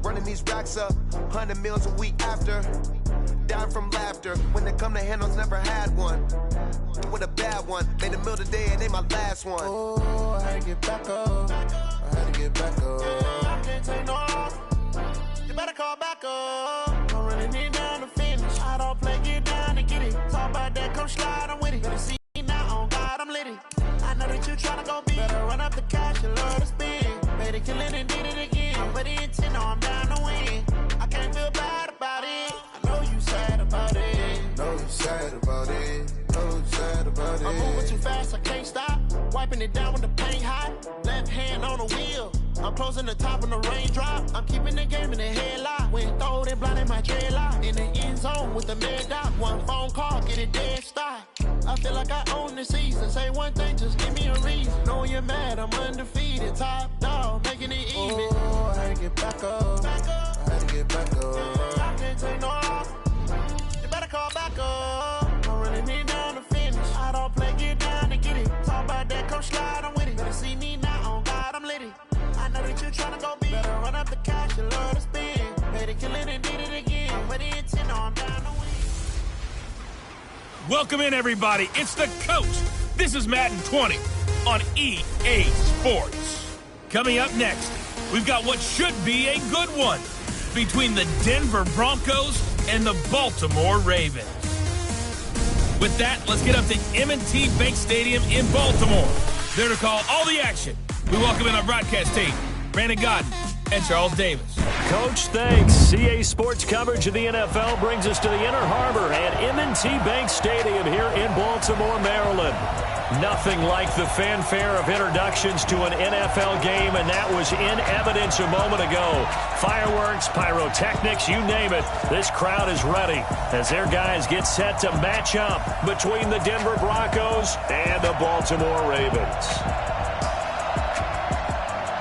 running these racks up, 100 meals a week after. Dying from laughter, when it come to handles, never had one. With a bad one, made a meal today and they my last one. Oh, I had to get back up, I had to get back up. I can't take no off, you better call back up. I'm running it down to finish, I don't play, get down and get it. Talk about that, come slide, I'm with it. Better see now, on God, I'm litty. I know that you tryna go big, better run up the cash, you love to spend. Made it, kill it and did it again. I'm put it in 10, no, I'm down to win. I can't feel bad about it, I know you sad about it. Know you sad about it, know you sad about it. I'm moving too fast, I can't stop. Wiping it down with the paint hot. Left hand on the wheel, I'm closing the top on the raindrop. I'm keeping the game in the headlock. When throwed and blinded my dreadlock. In the end zone with the mad dot. One phone call, get it dead stop. I feel like I own the season. Say one thing, just give me a reason. Knowing you're mad, I'm undefeated. Top dog, making it even. Oh, I had to get back up. I had to get back up. I can't take no off. You better call back up. I'm running it down to finish. I don't play, get down to get it. Talk about that, come slide, I'm with it. Better see me now, on God, I'm litty. I know that you tryna go big. Better run up the cash, you love to spend. Made it, kill it and did it again. Put it in 10, no, I'm down to win. Welcome in, everybody. It's the coach. This is Madden 20 on EA Sports. Coming up next, we've got what should be a good one between the Denver Broncos and the Baltimore Ravens. With that, let's get up to M&T Bank Stadium in Baltimore. There to call all the action. We welcome in our broadcast team, Brandon Godden and Charles Davis. Coach, thanks. CA Sports coverage of the NFL brings us to the Inner Harbor at M&T Bank Stadium here in Baltimore, Maryland. Nothing like the fanfare of introductions to an NFL game, and that was in evidence a moment ago. Fireworks, pyrotechnics, you name it. This crowd is ready as their guys get set to match up between the Denver Broncos and the Baltimore Ravens.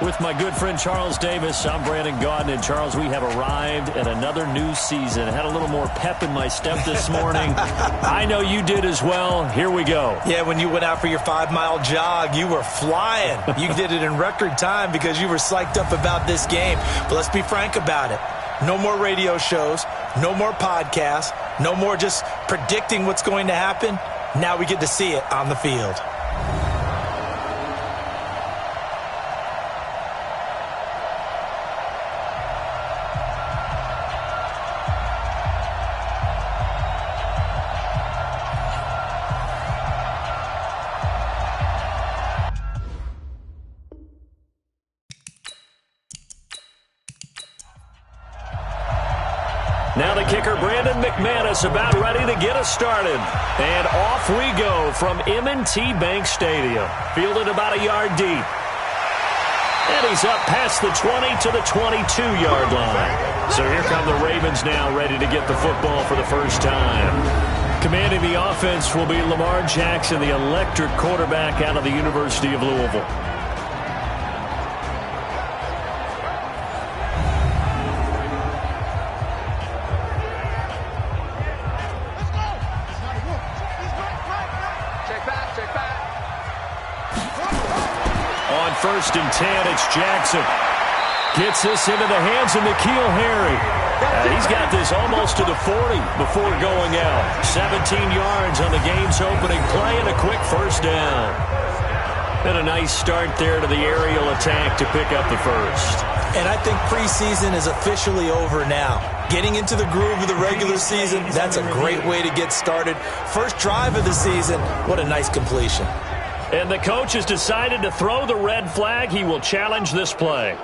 With my good friend Charles Davis, I'm Brandon Godden. And Charles, we have arrived at another new season. I had a little more pep in my step this morning. I know you did as well. Here we go. Yeah, when you went out for your 5-mile jog, you were flying. You did it in record time because you were psyched up about this game. But let's be frank about it. No more radio shows, no more podcasts, no more just predicting what's going to happen. Now we get to see it on the field. Now the kicker, Brandon McManus, about ready to get us started. And off we go from M&T Bank Stadium. Fielded about a yard deep. And he's up past the 20 to the 22-yard line. So here come the Ravens now, ready to get the football for the first time. Commanding the offense will be Lamar Jackson, the electric quarterback out of the University of Louisville. First and 10, it's Jackson. Gets this into the hands of N'Keal Harry. He's got this almost to the 40 before going out. 17 yards on the game's opening play and a quick first down. And a nice start there to the aerial attack to pick up the first. And I think preseason is officially over now. Getting into the groove of the regular season, that's a great way to get started. First drive of the season, what a nice completion. And the coach has decided to throw the red flag. He will challenge this play.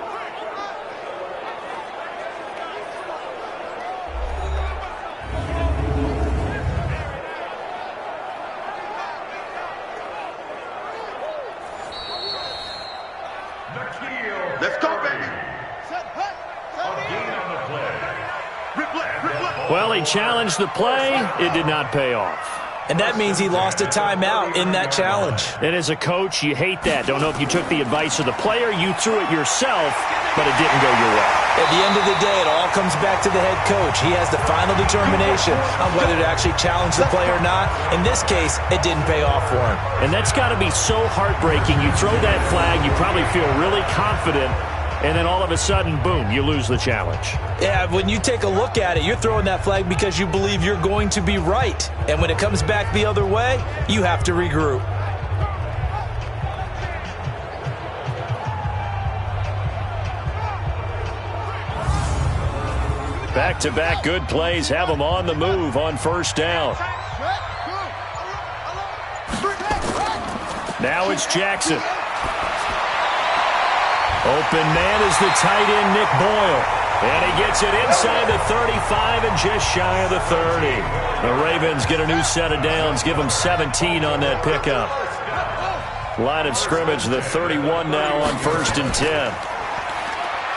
Let's go, baby. Well, he challenged the play. It did not pay off. And that means he lost a timeout in that challenge. And as a coach, you hate that. Don't know if you took the advice of the player, you threw it yourself, but it didn't go your way. At the end of the day, it all comes back to the head coach. He has the final determination on whether to actually challenge the play or not. In this case, it didn't pay off for him. And that's got to be so heartbreaking. You throw that flag, you probably feel really confident, and then all of a sudden, boom, you lose the challenge. Yeah, when you take a look at it, you're throwing that flag because you believe you're going to be right. And when it comes back the other way, you have to regroup. Back-to-back good plays have them on the move on first down. Now it's Jackson. Open man is the tight end, Nick Boyle. And he gets it inside the 35 and just shy of the 30. The Ravens get a new set of downs, give them 17 on that pickup. Line of scrimmage, the 31 now on 1st and 10.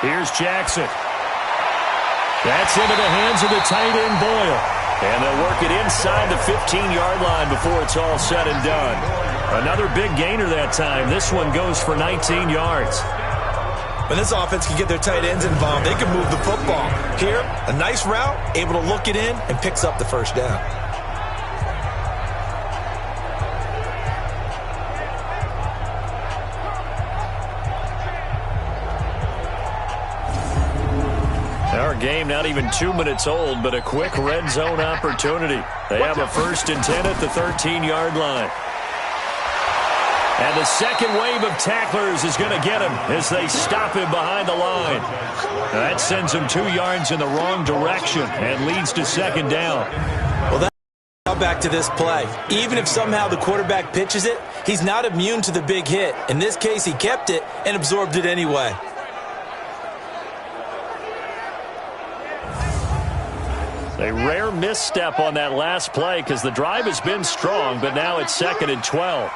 Here's Jackson. That's into the hands of the tight end, Boyle. And they'll work it inside the 15-yard line before it's all said and done. Another big gainer that time. This one goes for 19 yards. When this offense can get their tight ends involved, they can move the football. Here, a nice route, able to look it in, and picks up the first down. Our game not even 2 minutes old, but a quick red zone opportunity. They have a 1st and 10 at the 13-yard line. And the second wave of tacklers is going to get him as they stop him behind the line. That sends him 2 yards in the wrong direction and leads to second down. Well, that's back to this play. Even if somehow the quarterback pitches it, he's not immune to the big hit. In this case, he kept it and absorbed it anyway. A rare misstep on that last play because the drive has been strong, but now it's 2nd and 12.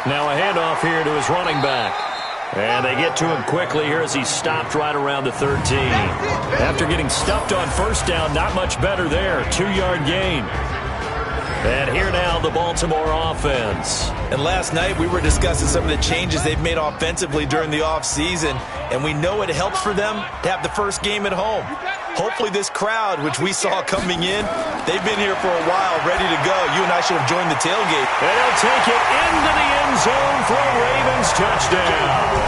Now a handoff here to his running back. And they get to him quickly here as he's stopped right around the 13. After getting stuffed on first down, not much better there. 2-yard gain. And here now, the Baltimore offense. And last night, we were discussing some of the changes they've made offensively during the offseason, and we know it helps for them to have the first game at home. Hopefully this crowd, which we saw coming in, they've been here for a while, ready to go. You and I should have joined the tailgate. And they'll take it into the end zone for a Ravens touchdown.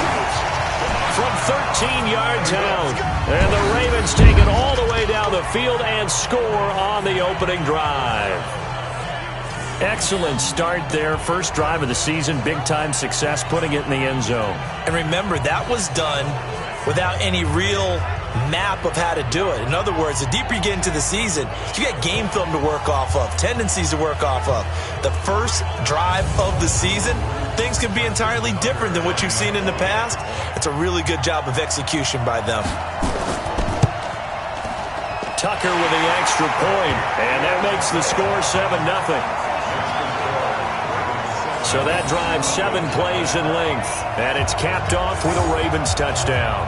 From 13 yards out. And the Ravens take it all the way down the field and score on the opening drive. Excellent start there. First drive of the season. Big-time success putting it in the end zone. And remember, that was done without any real map of how to do it. In other words, the deeper you get into the season, you got game film to work off of, tendencies to work off of. The first drive of the season, things can be entirely different than what you've seen in the past. It's a really good job of execution by them. Tucker with the extra point, and that makes the score 7-0. So that drives 7 plays in length, and it's capped off with a Ravens touchdown.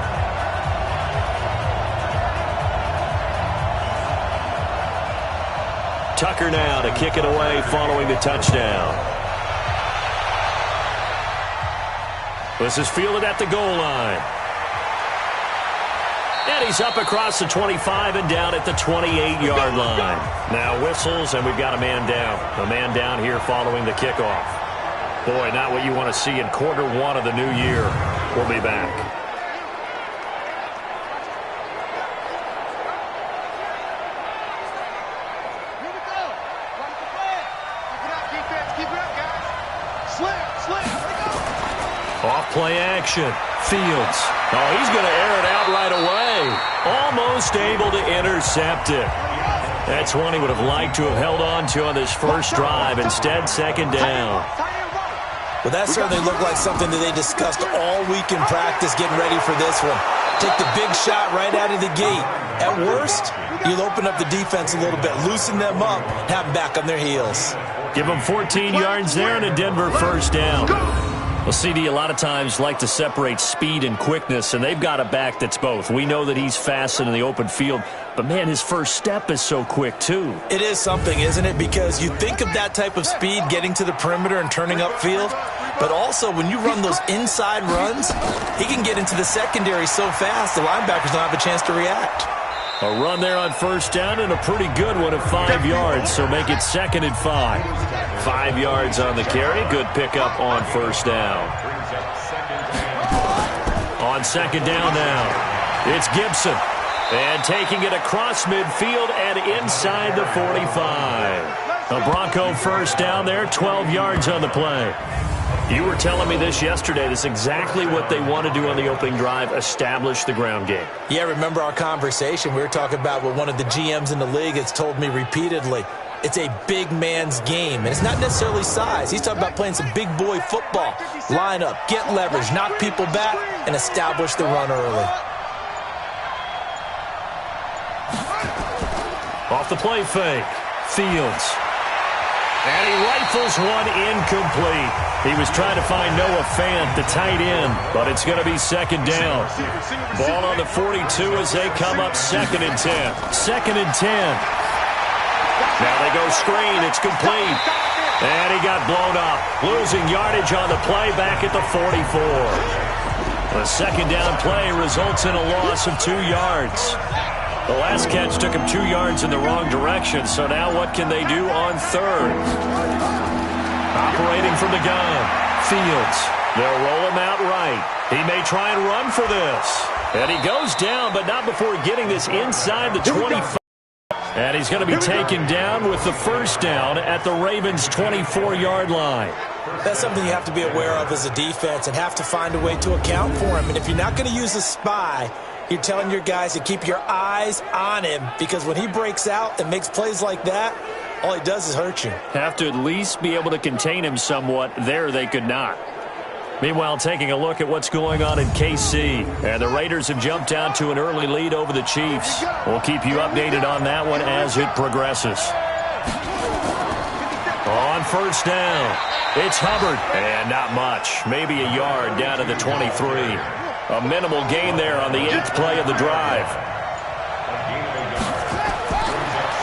Tucker now to kick it away following the touchdown. This is fielded at the goal line. And he's up across the 25 and down at the 28-yard line. Now whistles, and we've got a man down. A man down here following the kickoff. Boy, not what you want to see in quarter one of the new year. We'll be back. Here we go. Watch the play. Keep it up, defense. Keep it up, guys. Slam. Here we go. Off play action. Fields. Oh, he's going to air it out right away. Almost able to intercept it. That's one he would have liked to have held on to on this first drive. Instead, second down. Well, that certainly looked like something that they discussed all week in practice getting ready for this one. Take the big shot right out of the gate. At worst, you'll open up the defense a little bit, loosen them up, have them back on their heels. Give them 14 yards there and a Denver first down. Well, CD, a lot of times like to separate speed and quickness, and they've got a back that's both. We know that he's fast in the open field, but, man, his first step is so quick, too. It is something, isn't it? Because you think of that type of speed getting to the perimeter and turning upfield, but also when you run those inside runs, he can get into the secondary so fast the linebackers don't have a chance to react. A run there on first down and a pretty good one of 5 yards, so make it 2nd and 5. 5 yards on the carry. Good pickup on first down. On 2nd down now, it's Gibson. And taking it across midfield and inside the 45. A Bronco first down there, 12 yards on the play. You were telling me this yesterday. This is exactly what they want to do on the opening drive, establish the ground game. Yeah, remember our conversation. We were talking about what one of the GMs in the league has told me repeatedly. It's a big man's game, and it's not necessarily size. He's talking about playing some big boy football. Line up, get leverage, knock people back, and establish the run early. Off the play fake, Fields. And he rifles one incomplete. He was trying to find Noah Fant, the tight end, but it's going to be 2nd down. Ball on the 42 as they come up 2nd and 10. 2nd and 10. Now they go screen. It's complete. And he got blown up. Losing yardage on the play back at the 44. The 2nd down play results in a loss of 2 yards. The last catch took him 2 yards in the wrong direction, so now what can they do on 3rd? Operating from the gun, Fields. They'll roll him out right. He may try and run for this. And he goes down, but not before getting this inside the 25. And he's going to be taken down with the first down at the Ravens' 24-yard line. That's something you have to be aware of as a defense and have to find a way to account for him. And if you're not going to use a spy, you're telling your guys to keep your eyes on him, because when he breaks out and makes plays like that, all he does is hurt you. Have to at least be able to contain him somewhat. There they could not. Meanwhile, taking a look at what's going on in KC. And the Raiders have jumped out to an early lead over the Chiefs. We'll keep you updated on that one as it progresses. On first down, it's Hubbard. And not much. Maybe a yard down to the 23. A minimal gain there on the 8th play of the drive.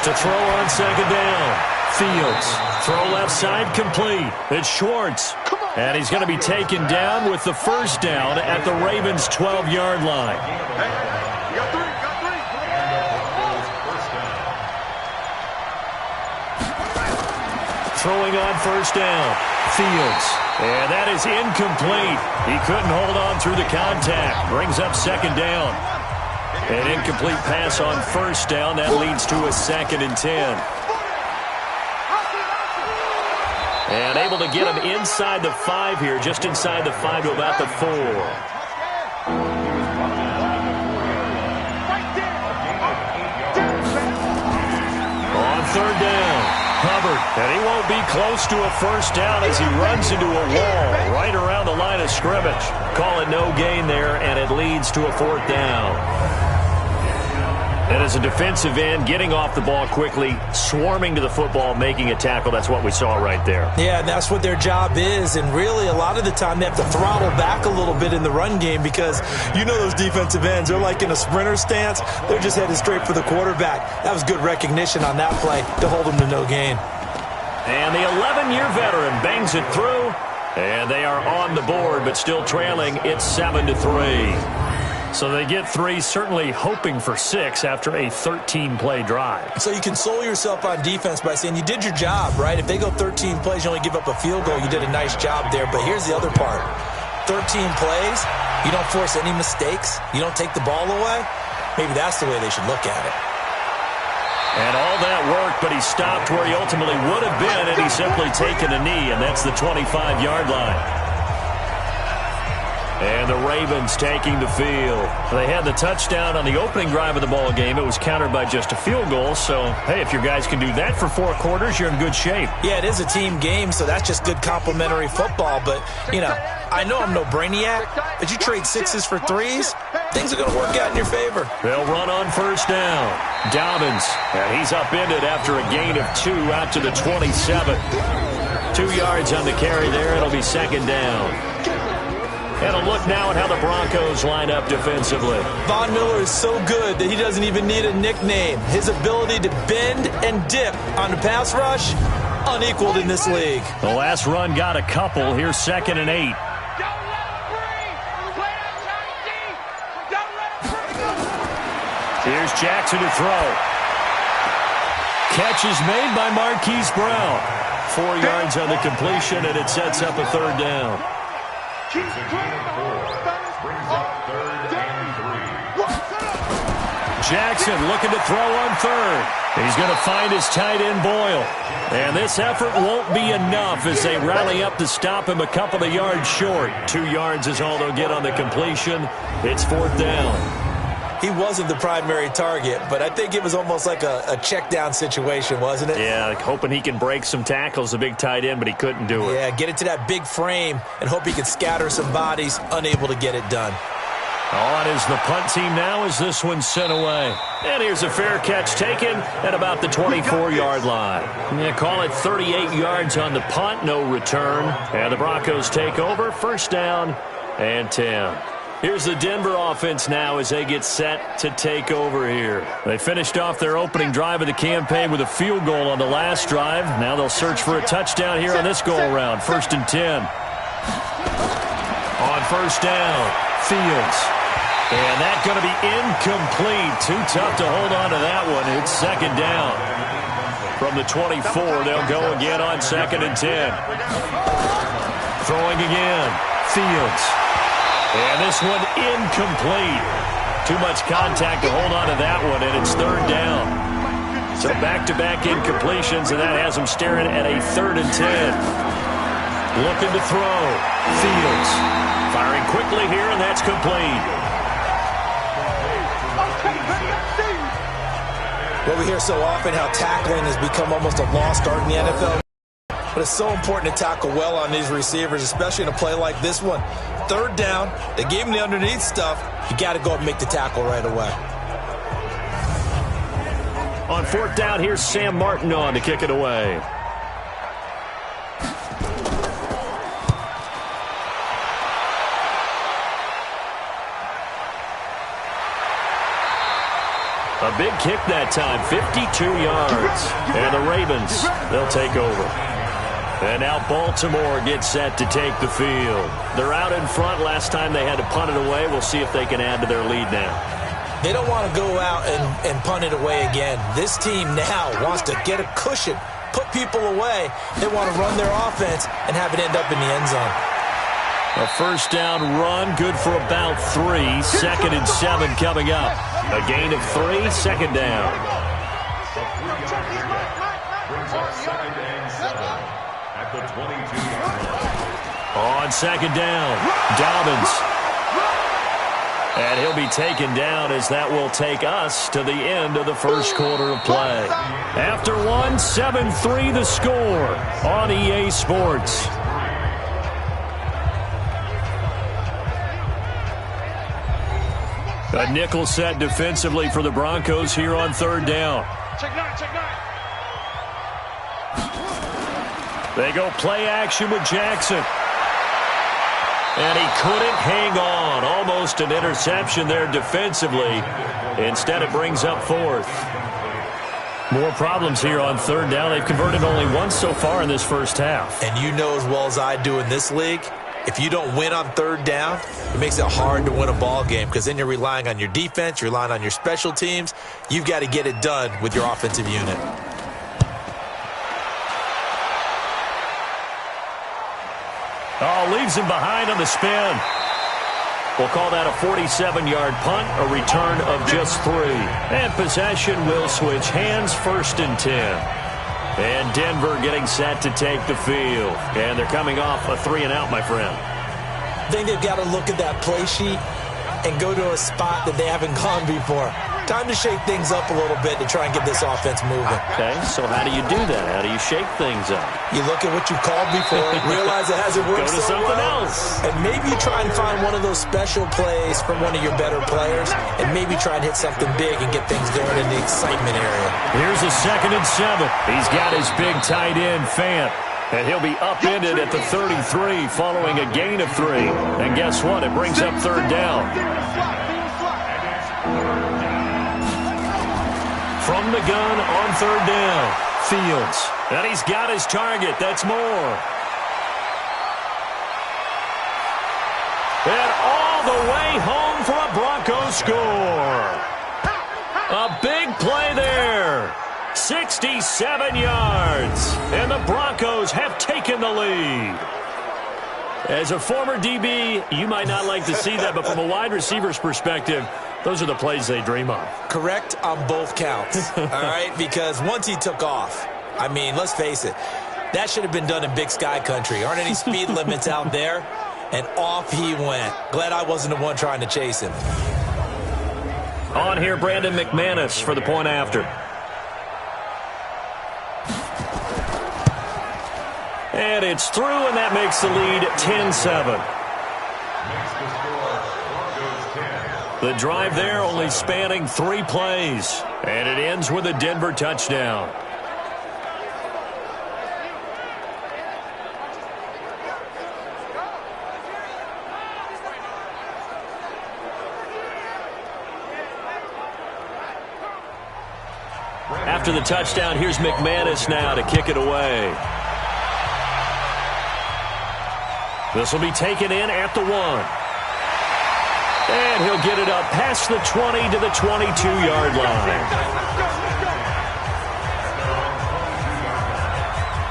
To throw on 2nd down. Fields. Throw left side complete. It's Schwartz. And he's going to be taken down with the first down at the Ravens' 12-yard line. Throwing on first down. Fields. And that is incomplete. He couldn't hold on through the contact. Brings up 2nd down. An incomplete pass on first down. That leads to a 2nd and 10. And able to get him inside the 5 here, just inside the 5 to about the 4. On 3rd down, Hubbard. And he won't be close to a first down as he runs into a wall right around the line of scrimmage. Call it no gain there, and it leads to a 4th down. And as a defensive end, getting off the ball quickly, swarming to the football, making a tackle, that's what we saw right there. Yeah, and that's what their job is. And really, a lot of the time, they have to throttle back a little bit in the run game because you know those defensive ends, they're like in a sprinter stance. They're just headed straight for the quarterback. That was good recognition on that play to hold them to no gain. And the 11-year veteran bangs it through. And they are on the board, but still trailing. It's 7-3. So they get 3, certainly hoping for 6 after a 13-play drive. So you console yourself on defense by saying you did your job, right? If they go 13 plays, you only give up a field goal, you did a nice job there. But here's the other part. 13 plays, you don't force any mistakes, you don't take the ball away. Maybe that's the way they should look at it. And all that work, but he stopped where he ultimately would have been, and he's simply taken a knee, and that's the 25-yard line. And the Ravens taking the field. They had the touchdown on the opening drive of the ball game. It was countered by just a field goal. So, hey, if your guys can do that for 4 quarters, you're in good shape. Yeah, it is a team game, so that's just good complimentary football. But, you know, I know I'm no brainiac, but you trade 6s for 3s, things are going to work out in your favor. They'll run on first down. Dobbins, and he's upended after a gain of 2 out to the 27. 2 yards on the carry there. It'll be 2nd down. And a look now at how the Broncos line up defensively. Von Miller is so good that he doesn't even need a nickname. His ability to bend and dip on the pass rush, unequaled in this league. The last run got a couple. Here's 2nd and 8. Here's Jackson to throw. Catch is made by Marquise Brown. 4 yards on the completion, and it sets up a third down. Jackson looking to throw on third. He's going to find his tight end Boyle. And this effort won't be enough as they rally up to stop him a couple of yards short. 2 yards is all they'll get on the completion. It's fourth down. He wasn't the primary target, but I think it was almost like a check down situation, wasn't it? Yeah, like hoping he can break some tackles, a big tight end, but he couldn't do it. Yeah, get it to that big frame and hope he can scatter some bodies, unable to get it done. On is the punt team now as this one's sent away. And here's a fair catch taken at about the 24-yard line. Yeah, call it 38 yards on the punt, no return. And the Broncos take over, first down and 10. Here's the Denver offense now as they get set to take over here. They finished off their opening drive of the campaign with a field goal on the last drive. Now they'll search for a touchdown here on this go-around. First and 10. On first down, Fields. And that's going to be incomplete. Too tough to hold on to that one. It's second down. From the 24, they'll go again on second and 10. Throwing again, Fields. And this one incomplete. Too much contact to hold on to that one, and it's third down. So back-to-back incompletions, and that has them staring at a third and 10. Looking to throw. Fields. Firing quickly here, and that's complete. Well, we hear so often how tackling has become almost a lost art in the NFL. But it's so important to tackle well on these receivers, especially in a play like this one. Third down, they gave him the underneath stuff. You got to go up and make the tackle right away. On fourth down, here's Sam Martin on to kick it away. A big kick that time, 52 yards. And the Ravens, they'll take over. And now Baltimore gets set to take the field. They're out in front. Last time they had to punt it away. We'll see if they can add to their lead now. They don't want to go out and punt it away again. This team now wants to get a cushion, put people away. They want to run their offense and have it end up in the end zone. A first down run, good for about 3. Second and 7 coming up. A gain of 3, second down. On second down, Dobbins. And he'll be taken down as that will take us to the end of the first quarter of play. After one, 7-3 the score on EA Sports. A nickel set defensively for the Broncos here on third down. They go play action with Jackson. And he couldn't hang on. Almost an interception there defensively. Instead, it brings up fourth. More problems here on third down. They've converted only once so far in this first half. And you know as well as I do in this league, if you don't win on third down, it makes it hard to win a ball game because then you're relying on your defense, you're relying on your special teams. You've got to get it done with your offensive unit. Oh, leaves him behind on the spin. We'll call that a 47-yard punt, a return of just 3. And possession will switch hands, first and 10. And Denver getting set to take the field. And they're coming off a 3-and-out, my friend. I think they've got to look at that play sheet and go to a spot that they haven't gone before. Time to shake things up a little bit to try and get this offense moving. Okay, so how do you do that? How do you shake things up? You look at what you've called before, realize it hasn't worked Go to so something well, else. and maybe you try and find one of those special plays from one of your better players, and maybe try and hit something big and get things going in the excitement area. Here's a second and 7. He's got his big tight end, Fant. And he'll be upended at the 33 following a gain of 3. And guess what? It brings up third down. From the gun on third down, Fields. And he's got his target. That's more. And all the way home for a Broncos score. A big play there. 67 yards. And the Broncos have taken the lead. As a former DB, you might not like to see that, but from a wide receiver's perspective, those are the plays they dream of. Correct on both counts, all right? Because once he took off, I mean, let's face it, that should have been done in Big Sky country. Aren't any speed limits out there? And off he went. Glad I wasn't the one trying to chase him. On here, Brandon McManus for the point after. And it's through, and that makes the lead 10-7. The drive there only spanning 3 plays. And it ends with a Denver touchdown. After the touchdown, here's McManus now to kick it away. This will be taken in at the 1. And he'll get it up past the 20 to the 22-yard line.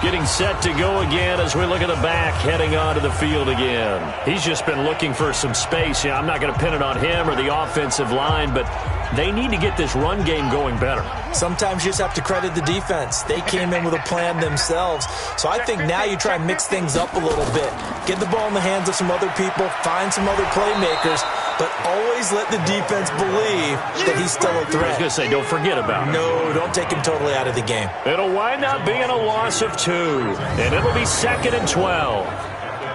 Getting set to go again as we look at the back heading onto the field again. He's just been looking for some space. Yeah, I'm not going to pin it on him or the offensive line, but they need to get this run game going better. Sometimes you just have to credit the defense. They came in with a plan themselves. So I think now you try and mix things up a little bit. Get the ball in the hands of some other people, find some other playmakers, but always let the defense believe that he's still a threat. I was going to say, don't forget about him. No, don't take him totally out of the game. It'll wind up being a loss of 2, and it'll be 2nd and 12.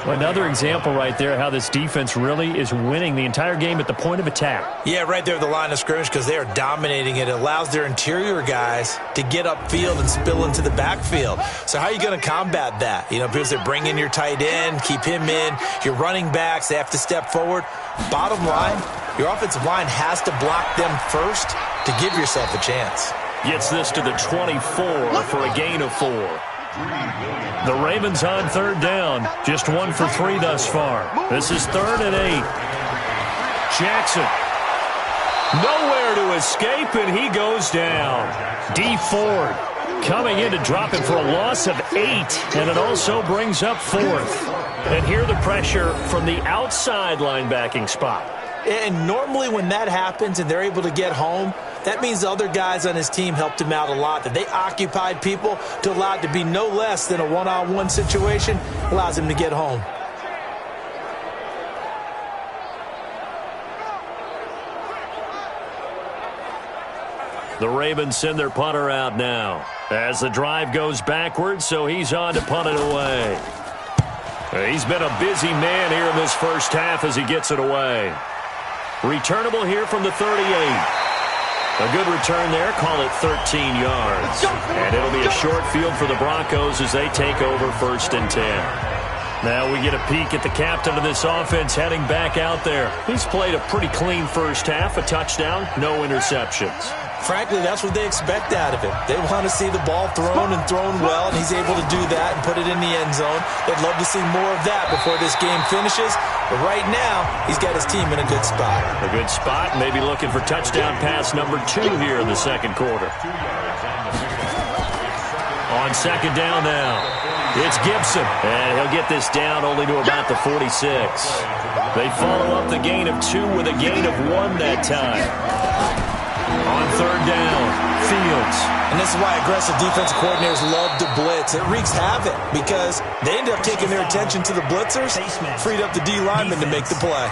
Another example right there how this defense really is winning the entire game at the point of attack. Yeah, right there at the line of scrimmage because they are dominating it. It allows their interior guys to get upfield and spill into the backfield. So how are you going to combat that? You know, because they bring in your tight end, keep him in. Your running backs, they have to step forward. Bottom line, your offensive line has to block them first to give yourself a chance. Gets this to the 24 for a gain of 4. The Ravens on 3rd down. Just 1 for 3 thus far. This is 3rd and 8. Jackson. Nowhere to escape, and he goes down. D. Ford coming in to drop him for a loss of 8, and it also brings up 4th. And here the pressure from the outside linebacking spot. And normally when that happens and they're able to get home, that means the other guys on his team helped him out a lot. That they occupied people to allow it to be no less than a one-on-one situation allows him to get home. The Ravens send their punter out now as the drive goes backwards, so he's on to punt it away. He's been a busy man here in this first half as he gets it away. Returnable here from the 38. A good return there. Call it 13 yards. And it'll be a short field for the Broncos as they take over 1st and 10. Now we get a peek at the captain of this offense heading back out there. He's played a pretty clean first half. A touchdown, no interceptions. Frankly, that's what they expect out of him. They want to see the ball thrown and thrown well, and he's able to do that and put it in the end zone. They'd love to see more of that before this game finishes. But right now, he's got his team in a good spot. A good spot, maybe looking for touchdown pass number 2 here in the second quarter. On 2nd down now, it's Gibson. And he'll get this down only to about the 46. They follow up the gain of 2 with a gain of 1 that time. On 3rd down, Fields. And this is why aggressive defensive coordinators love to blitz. It wreaks havoc because they end up taking their attention to the blitzers, freed up the D lineman to make the play.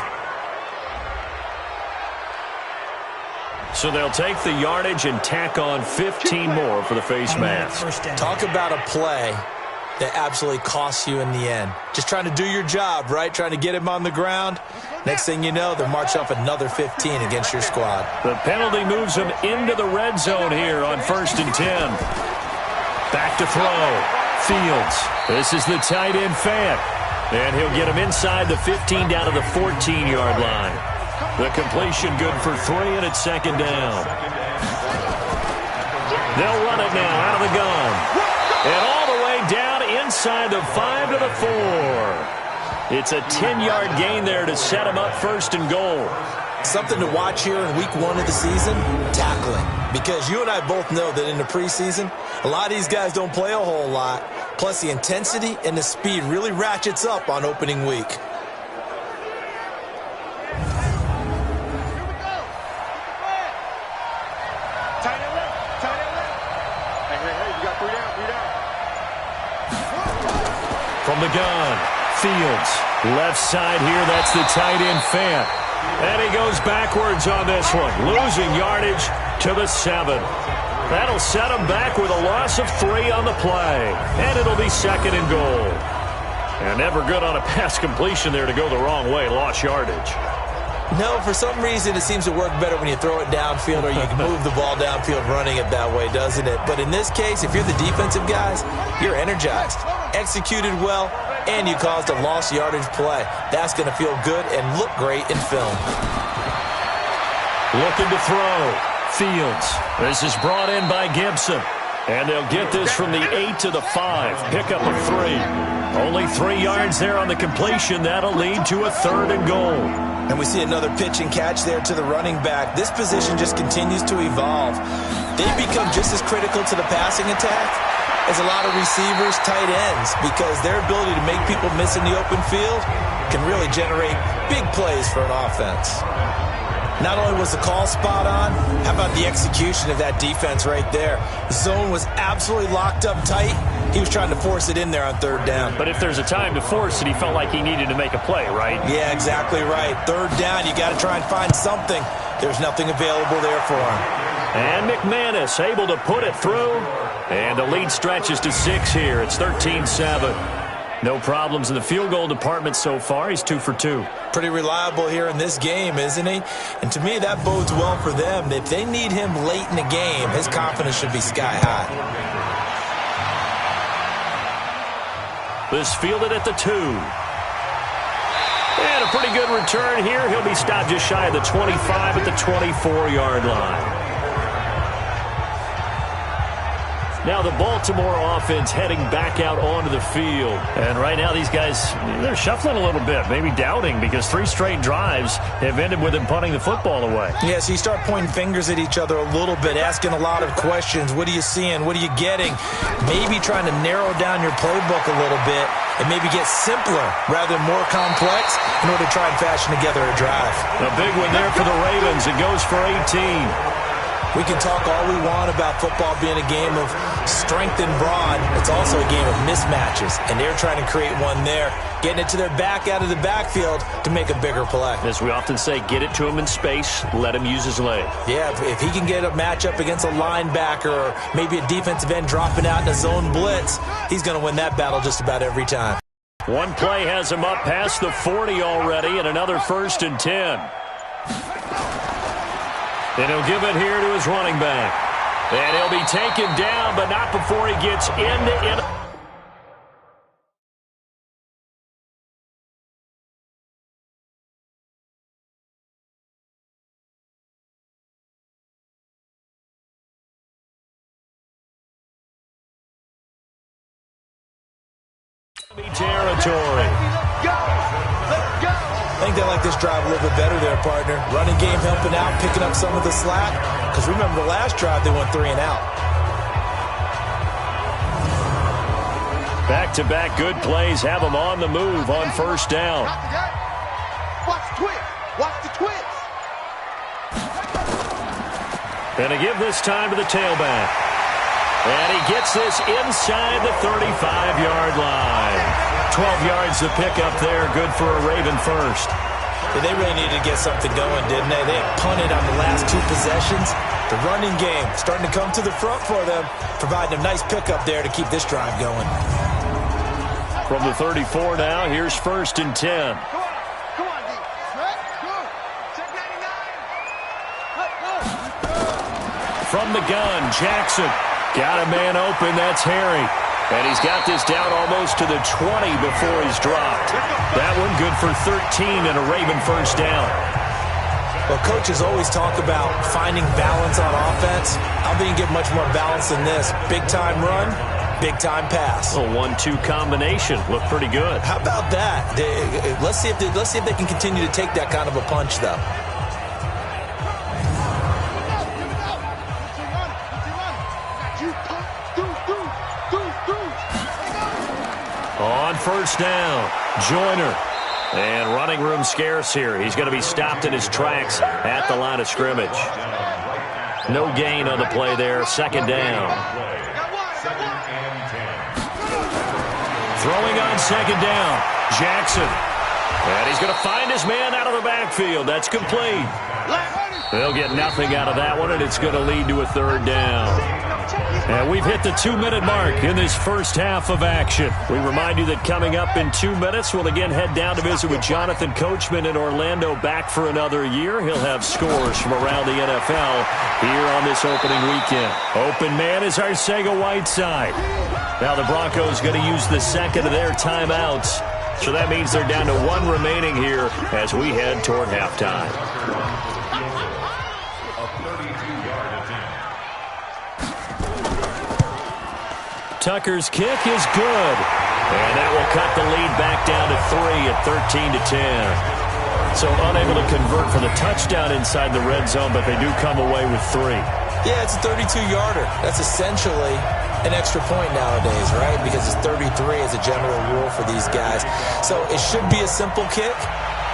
So they'll take the yardage and tack on 15 more for the face mask. Talk about a play that absolutely costs you in the end. Just trying to do your job, right? Trying to get him on the ground. Next thing you know, they'll march off another 15 against your squad. The penalty moves him into the red zone here on 1st and 10. Back to throw. Fields. This is the tight end Fant. And he'll get him inside the 15 down to the 14-yard line. The completion good for 3, and it's 2nd down. They'll run it now out of the gun. And all the way down inside the 5 to the 4. It's a 10-yard gain there to set him up 1st and goal. Something to watch here in week 1 of the season, tackling. Because you and I both know that in the preseason, a lot of these guys don't play a whole lot. Plus, the intensity and the speed really ratchets up on opening week. Here we go. Tight end left. Tight end left. Hey, you got 3 down, 3 down. From the gun, Fields. Left side here, that's the tight end Fant. And he goes backwards on this one, losing yardage to the 7. That'll set him back with a loss of 3 on the play. And it'll be 2nd and goal. And never good on a pass completion there to go the wrong way, lost yardage. No, for some reason it seems to work better when you throw it downfield or you can move the ball downfield running it that way, doesn't it? But in this case, if you're the defensive guys, you're energized, executed well, and you caused a lost yardage play. That's going to feel good and look great in film. Looking to throw. Fields. This is brought in by Gibson. And they'll get this from the 8 to the 5. Pickup of 3. Only 3 yards there on the completion. That'll lead to a 3rd and goal. And we see another pitch and catch there to the running back. This position just continues to evolve. They become just as critical to the passing attack as a lot of receivers, tight ends, because their ability to make people miss in the open field can really generate big plays for an offense. Not only was the call spot on, how about the execution of that defense right there? Zone was absolutely locked up tight. He was trying to force it in there on 3rd down. But if there's a time to force it, he felt like he needed to make a play, right? Yeah, exactly right. 3rd down, you got to try and find something. There's nothing available there for him. And McManus able to put it through. And the lead stretches to 6 here. It's 13-7. No problems in the field goal department so far. He's 2 for 2. Pretty reliable here in this game, isn't he? And to me, that bodes well for them. If they need him late in the game, his confidence should be sky high. This fielded at the 2. And a pretty good return here. He'll be stopped just shy of the 25 at the 24-yard line. Now the Baltimore offense heading back out onto the field. And right now these guys, they're shuffling a little bit, maybe doubting, because 3 straight drives have ended with them punting the football away. Yeah, so you start pointing fingers at each other a little bit, asking a lot of questions. What are you seeing? What are you getting? Maybe trying to narrow down your playbook a little bit and maybe get simpler rather than more complex in order to try and fashion together a drive. A big one there for the Ravens. It goes for 18. We can talk all we want about football being a game of strength and brawn. It's also a game of mismatches, and they're trying to create one there, getting it to their back out of the backfield to make a bigger play. As we often say, get it to him in space, let him use his leg. Yeah, if he can get a matchup against a linebacker or maybe a defensive end dropping out in a zone blitz, he's going to win that battle just about every time. One play has him up past the 40 already, and another 1st and 10. And he'll give it here to his running back. And he'll be taken down, but not before he gets into territory. I think they like this drive a little bit better there, partner. Running game helping out, picking up some of the slack. Because remember, the last drive they went 3 and out. Back-to-back good plays have them on the move on 1st down. Watch the twist. Watch the twist. And to give this time to the tailback. And he gets this inside the 35-yard line. 12 yards to pick up there. Good for a Raven first. Yeah, they really needed to get something going, didn't they? They had punted on the last 2 possessions. The running game starting to come to the front for them, providing a nice pickup there to keep this drive going. From the 34 now, here's 1st and 10. Come on, D. Stretch. Go. Check 99. Let's go. From the gun, Jackson. Got a man open, that's Harry. And he's got this down almost to the 20 before he's dropped. That one good for 13 and a Raven 1st down. Well, coaches always talk about finding balance on offense. I think you get much more balance than this. Big-time run, big-time pass. A 1-2 combination. Looked pretty good. How about that? Let's see if they can continue to take that kind of a punch, though. first down. Joyner. And running room scarce here. He's going to be stopped in his tracks at the line of scrimmage. No gain on the play there. Second down. Throwing on second down. Jackson. And he's going to find his man out of the backfield. That's complete. They'll get nothing out of that one, and it's going to lead to a third down. And we've hit the 2-minute mark in this first half of action. We remind you that coming up in 2 minutes, we'll again head down to visit with Jonathan Coachman in Orlando, back for another year. He'll have scores from around the NFL here on this opening weekend. Open man is Arcega-Whiteside. Now the Broncos going to use the second of their timeouts. So that means they're down to one remaining here as we head toward halftime. Tucker's kick is good. And that will cut the lead back down to 3 at 13-10. So unable to convert for the touchdown inside the red zone, but they do come away with 3. Yeah, it's a 32-yarder. That's essentially an extra point nowadays, right? Because it's 33 as a general rule for these guys. So it should be a simple kick.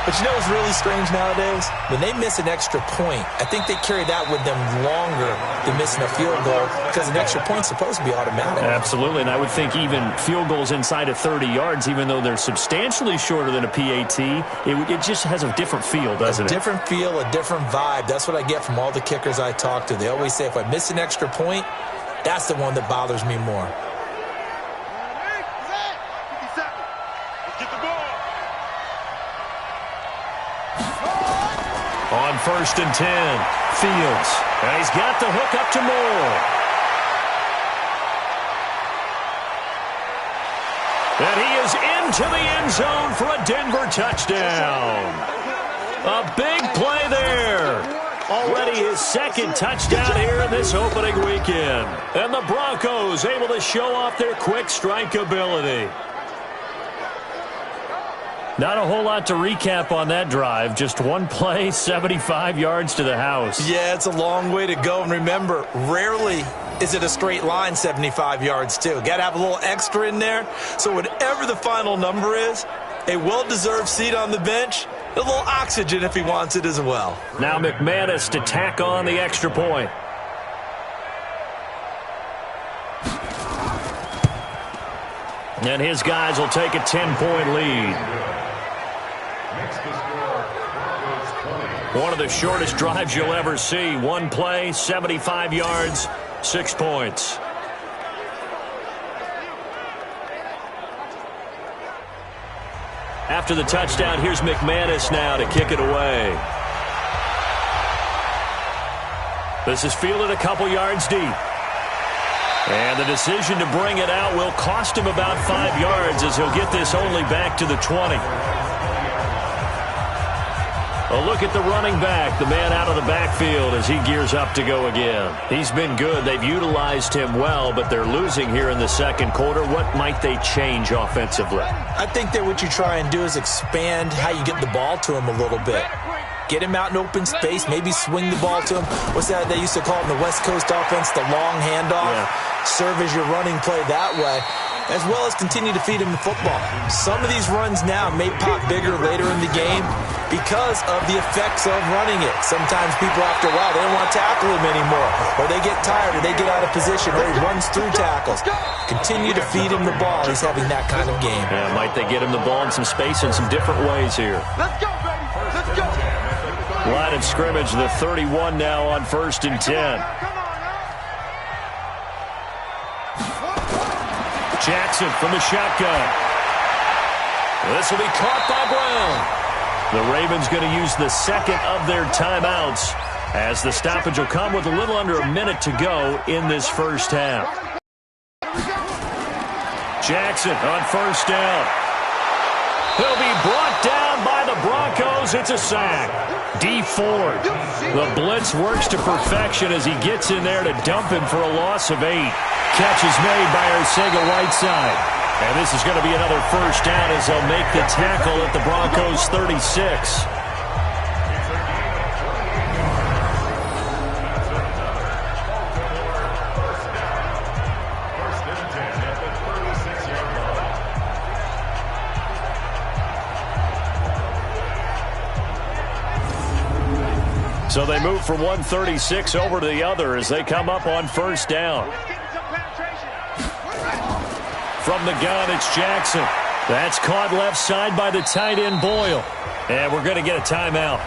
But you know what's really strange nowadays? When they miss an extra point, I think they carry that with them longer than missing a field goal because an extra point's supposed to be automatic. Absolutely, and I would think even field goals inside of 30 yards, even though they're substantially shorter than a PAT, it just has a different feel, doesn't it? A different feel, a different vibe. That's what I get from all the kickers I talk to. They always say if I miss an extra point, that's the one that bothers me more. On 1st and 10, Fields. And he's got the hook up to Moore. And he is into the end zone for a Denver touchdown. A big play there. Already his second touchdown here in this opening weekend. And the Broncos able to show off their quick strike ability. Not a whole lot to recap on that drive. Just one play, 75 yards to the house. Yeah, it's a long way to go. And remember, rarely is it a straight line 75 yards, too. Got to have a little extra in there. So whatever the final number is, a well-deserved seat on the bench, a little oxygen if he wants it as well. Now McManus to tack on the extra point. And his guys will take a 10-point lead. One of the shortest drives you'll ever see. One play, 75 yards, 6 points. After the touchdown, here's McManus now to kick it away. This is fielded a couple yards deep. And the decision to bring it out will cost him about 5 yards as he'll get this only back to the 20. A look at the running back, the man out of the backfield as he gears up to go again. He's been good. They've utilized him well, but they're losing here in the second quarter. What might they change offensively? I think that what you try and do is expand how you get the ball to him a little bit. Get him out in open space, maybe swing the ball to him. What's that they used to call it in the West Coast offense, the long handoff? Yeah. Serve as your running play that way, as well as continue to feed him the football. Some of these runs now may pop bigger later in the game because of the effects of running it. Sometimes people, after a while, they don't want to tackle him anymore, or they get tired, or they get out of position, or he runs through tackles. Continue to feed him the ball. He's having that kind of game. Yeah, might they get him the ball in some space in some different ways here. Let's go, baby. Let's go. Line of scrimmage, the 31 now on 1st and 10. Jackson from the shotgun. This will be caught by Brown. The Ravens going to use the second of their timeouts as the stoppage will come with a little under a minute to go in this first half. Jackson on 1st down. He'll be brought down by the Broncos. It's a sack. D Ford. The blitz works to perfection as he gets in there to dump him for a loss of 8. Catch is made by Arcega-Whiteside. And this is going to be another first down as they'll make the tackle at the Broncos 36. So they move from 136 over to the other as they come up on first down. From the gun, it's Jackson. That's caught left side by the tight end Boyle. And we're going to get a timeout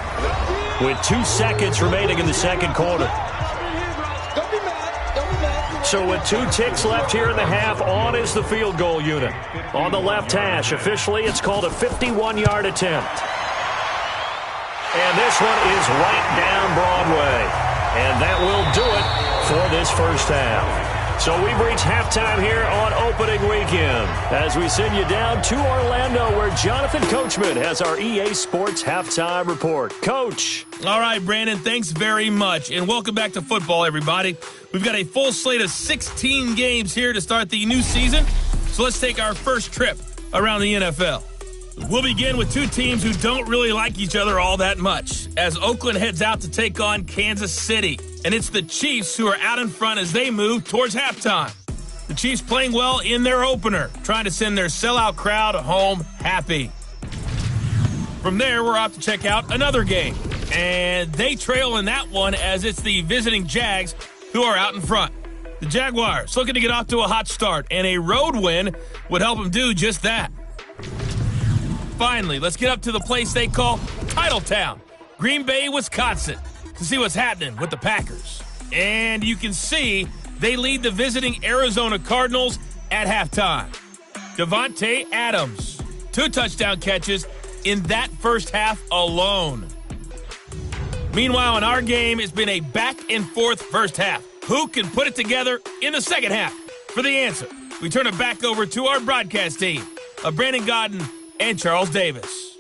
with 2 seconds remaining in the second quarter. So with 2 ticks left here in the half, on is the field goal unit. On the left hash, officially it's called a 51-yard attempt. And this one is right down Broadway. And that will do it for this first half. So we've reached halftime here on opening weekend as we send you down to Orlando where Jonathan Coachman has our EA Sports halftime report. Coach. All right, Brandon, thanks very much. And welcome back to football, everybody. We've got a full slate of 16 games here to start the new season. So let's take our first trip around the NFL. We'll begin with 2 teams who don't really like each other all that much as Oakland heads out to take on Kansas City. And it's the Chiefs who are out in front as they move towards halftime. The Chiefs playing well in their opener, trying to send their sellout crowd home happy. From there, we're off to check out another game. And they trail in that one as it's the visiting Jags who are out in front. The Jaguars looking to get off to a hot start, and a road win would help them do just that. Finally, let's get up to the place they call Titletown, Green Bay, Wisconsin, to see what's happening with the Packers. And you can see they lead the visiting Arizona Cardinals at halftime. Devontae Adams, 2 touchdown catches in that first half alone. Meanwhile, in our game, it's been a back-and-forth first half. Who can put it together in the second half? For the answer, we turn it back over to our broadcast team of Brandon Godden and Charles Davis.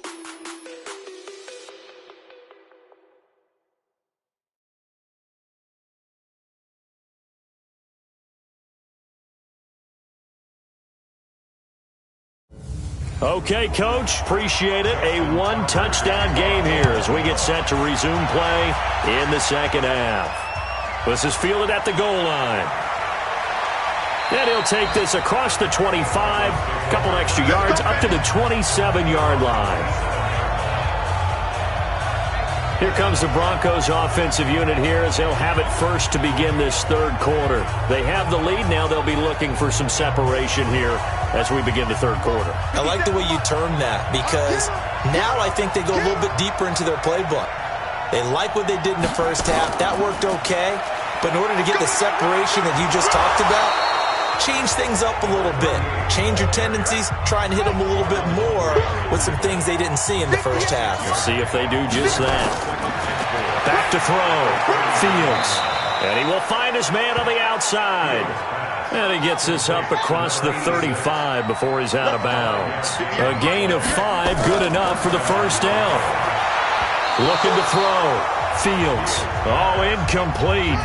Okay, Coach, appreciate it. A 1-touchdown game here as we get set to resume play in the second half. This is fielded at the goal line. And he'll take this across the 25, a couple extra yards, up to the 27-yard line. Here comes the Broncos offensive unit here as they'll have it first to begin this third quarter. They have the lead. Now they'll be looking for some separation here as we begin the third quarter. I like the way you term that because now I think they go a little bit deeper into their playbook. They like what they did in the first half. That worked okay. But in order to get the separation that you just talked about, change things up a little bit. Change your tendencies. Try and hit them a little bit more with some things they didn't see in the first half. We'll see if they do just that. Back to throw. Fields. And he will find his man on the outside. And he gets this up across the 35 before he's out of bounds. A gain of 5, good enough for the first down. Looking to throw. Fields. Oh, incomplete.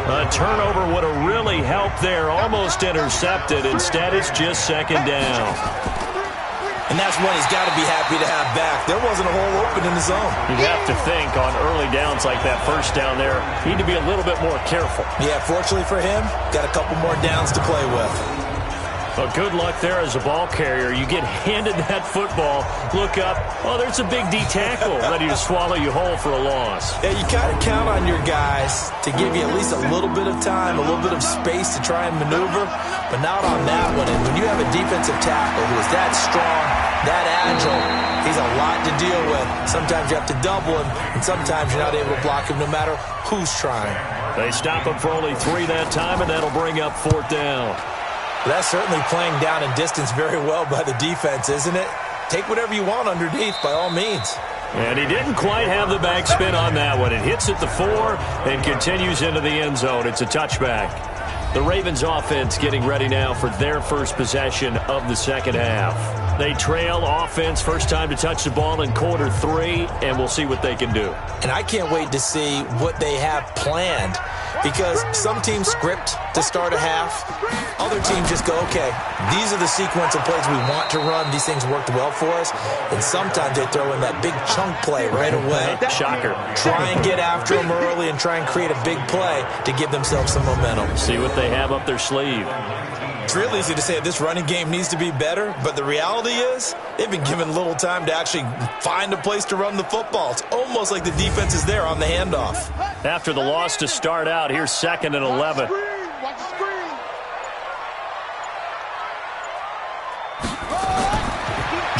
A turnover would have really helped there. Almost intercepted. Instead, it's just second down. And that's one he's got to be happy to have back. There wasn't a hole open in the zone. You'd have to think on early downs like that first down there, you need to be a little bit more careful. Yeah, fortunately for him, got a couple more downs to play with. Well, good luck there as a ball carrier. You get handed that football, look up, oh, there's a big D tackle ready to swallow you whole for a loss. Yeah, you kind of count on your guys to give you at least a little bit of time, a little bit of space to try and maneuver, but not on that one. And when you have a defensive tackle who is that strong, that agile, he's a lot to deal with. Sometimes you have to double him, and sometimes you're not able to block him no matter who's trying. They stop him for only 3 that time, and that'll bring up 4th down. That's certainly playing down and distance very well by the defense, isn't it? Take whatever you want underneath, by all means. And he didn't quite have the backspin on that one. It hits at the 4 and continues into the end zone. It's a touchback. The Ravens offense getting ready now for their first possession of the second half. They trail offense, first time to touch the ball in quarter 3, and we'll see what they can do. And I can't wait to see what they have planned, because some teams script to start a half. Other teams just go, okay, these are the sequence of plays we want to run. These things worked well for us. And sometimes they throw in that big chunk play right away. Shocker. Try and get after them early and try and create a big play to give themselves some momentum. See what they have up their sleeve. It's real easy to say this running game needs to be better, but the reality penalty is, they've been given little time to actually find a place to run the football. It's almost like the defense is there on the handoff. After the loss to start out, here's 2nd and 11. Watch the screen.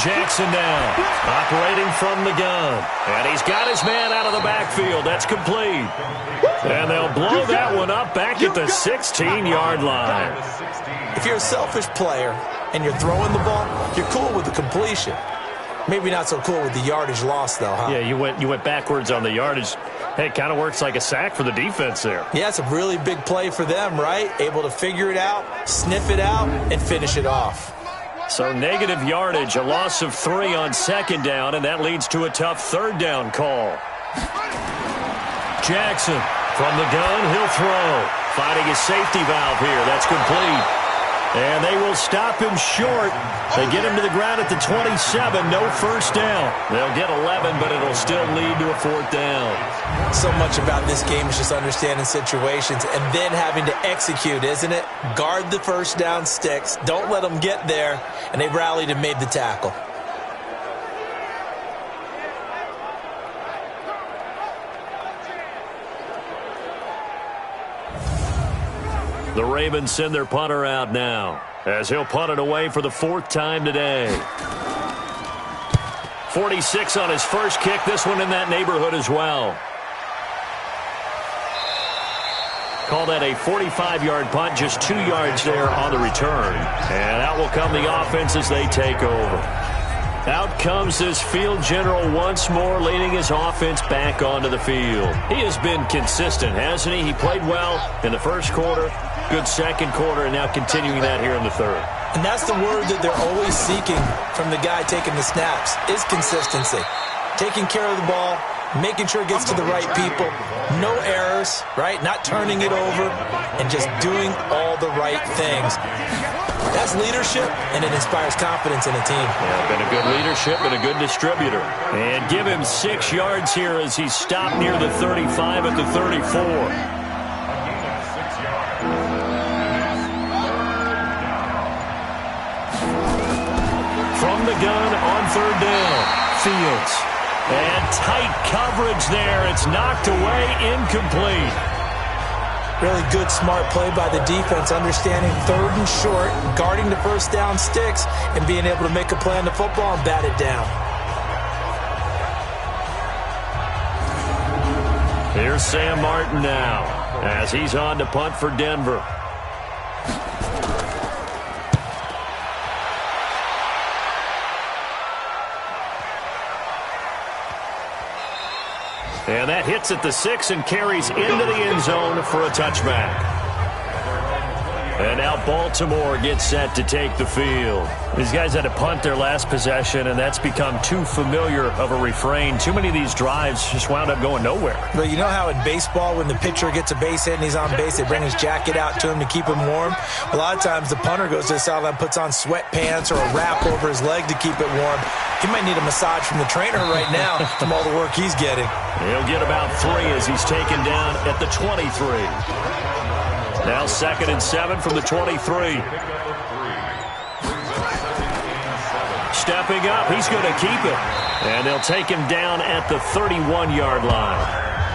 Jackson now, operating from the gun. And he's got his man out of the backfield. That's complete. And they'll blow that one up back at the 16-yard line. If you're a selfish player and you're throwing the ball, you're cool with the completion. Maybe not so cool with the yardage loss, though, huh? Yeah, you went backwards on the yardage. Hey, it kind of works like a sack for the defense there. Yeah, it's a really big play for them, right? Able to figure it out, sniff it out, and finish it off. So negative yardage, a loss of 3 on 2nd down, and that leads to a tough 3rd down call. Jackson from the gun, he'll throw. Finding his safety valve here. That's complete. And they will stop him short. They get him to the ground at the 27. No first down. They'll get 11, but it'll still lead to a 4th down. So much about this game is just understanding situations and then having to execute, isn't it? Guard the first down sticks. Don't let them get there. And they rallied and made the tackle. The Ravens send their punter out now, as he'll punt it away for the 4th time today. 46 on his first kick, this one in that neighborhood as well. Call that a 45-yard punt, just 2 yards there on the return. And out will come the offense as they take over. Out comes this field general once more, leading his offense back onto the field. He has been consistent, hasn't he? He played well in the first quarter, good second quarter, and now continuing that here in the 3rd. And that's the word that they're always seeking from the guy taking the snaps, is consistency. Taking care of the ball, making sure it gets to the right people, no errors, right? Not turning it over, and just doing all the right things. That's leadership, and it inspires confidence in a team. Yeah, been a good leadership and a good distributor. And give him 6 yards here as he's stopped near the 35 at the 34. From the gun on 3rd down, Fields. And tight coverage there. It's knocked away, incomplete. Really good, smart play by the defense, understanding 3rd and short, guarding the first down sticks, and being able to make a play on the football and bat it down. Here's Sam Martin now, as he's on to punt for Denver. And that hits at the 6 and carries into the end zone for a touchback. And now Baltimore gets set to take the field. These guys had to punt their last possession, and that's become too familiar of a refrain. Too many of these drives just wound up going nowhere. But you know how in baseball, when the pitcher gets a base hit and he's on base, they bring his jacket out to him to keep him warm? A lot of times the punter goes to the sideline, puts on sweatpants or a wrap over his leg to keep it warm. He might need a massage from the trainer right now from all the work he's getting. He'll get about 3 as he's taken down at the 23. Now 2nd and 7 from the 23. Stepping up, he's going to keep it. And they'll take him down at the 31-yard line.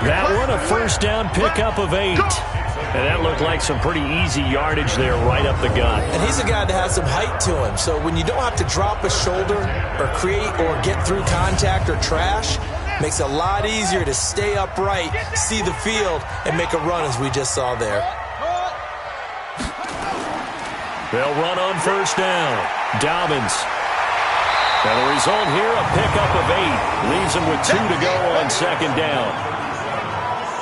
That one, a first down pickup of 8. And that looked like some pretty easy yardage there right up the gut. And he's a guy that has some height to him. So when you don't have to drop a shoulder or create or get through contact or trash, makes it a lot easier to stay upright, see the field, and make a run as we just saw there. They'll run on first down. Dobbins. And the result here, a pickup of 8. Leaves them with 2 to go on 2nd down.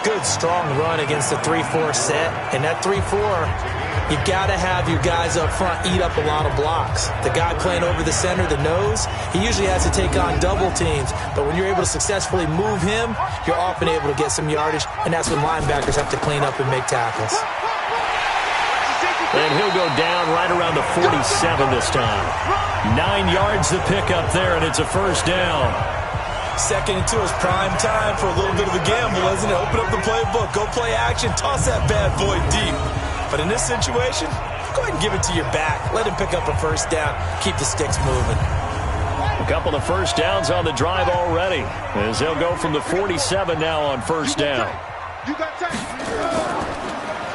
Good, strong run against the 3-4 set. And that 3-4, you've got to have your guys up front eat up a lot of blocks. The guy playing over the center, the nose, he usually has to take on double teams. But when you're able to successfully move him, you're often able to get some yardage. And that's when linebackers have to clean up and make tackles. And he'll go down right around the 47 this time. 9 yards to pick up there, and it's a first down. 2nd and 2 is prime time for a little bit of a gamble, isn't it? Open up the playbook, go play action, toss that bad boy deep. But in this situation, go ahead and give it to your back. Let him pick up a first down, keep the sticks moving. couple of first downs on the drive already, as they'll go from the 47 now on first down.